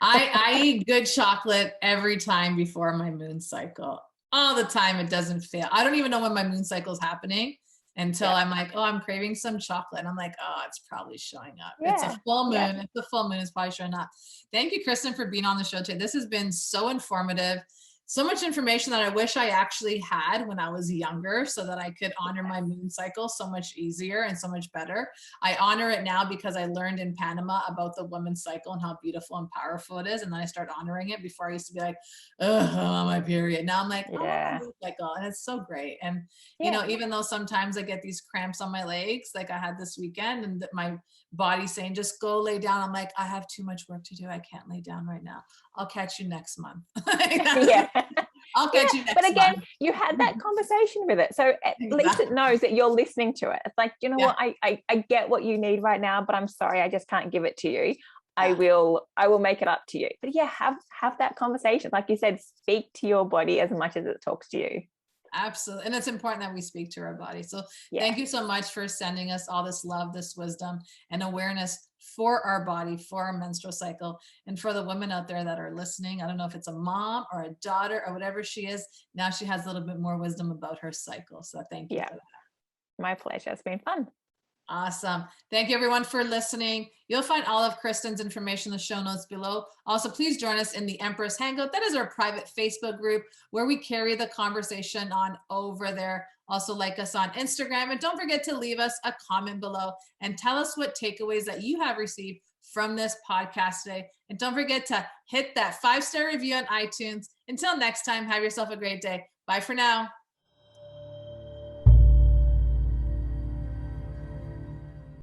I eat good chocolate every time before my moon cycle. All the time. It doesn't fail. I don't even know when my moon cycle is happening until I'm like, oh, I'm craving some chocolate. And I'm like, oh, it's probably showing up. It's a full moon. Yeah. It's a full moon. It's probably showing up. Thank you, Kristen, for being on the show today. This has been so informative. So much information that I wish I actually had when I was younger so that I could honor my moon cycle so much easier and so much better. I honor it now because I learned in Panama about the woman's cycle and how beautiful and powerful it is. And then I start honoring it. Before I used to be like, oh, I'm on my period. Now I'm like, oh, my moon cycle. And it's so great. And, you know, even though sometimes I get these cramps on my legs, like I had this weekend, and my body saying, just go lay down. I'm like, I have too much work to do. I can't lay down right now. I'll catch you next month. Yeah. I'll catch you next But again, month. you had that conversation with it. So at least it knows that you're listening to it. It's like, you know what, I get what you need right now, but I'm sorry, I just can't give it to you. I will make it up to you. But yeah, have that conversation. Like you said, speak to your body as much as it talks to you. Absolutely. And it's important that we speak to our body. So thank you so much for sending us all this love, this wisdom and awareness for our body, for our menstrual cycle. And for the women out there that are listening, I don't know if it's a mom or a daughter or whatever she is, now she has a little bit more wisdom about her cycle. So thank you for that. My pleasure. It's been fun. Awesome. Thank you everyone for listening. You'll find all of Kristen's information in the show notes below. Also, please join us in the Empress Hangout. That is our private Facebook group where we carry the conversation on over there. Also like us on Instagram, and don't forget to leave us a comment below and tell us what takeaways that you have received from this podcast today. And don't forget to hit that 5-star review on iTunes. Until next time, have yourself a great day. Bye for now.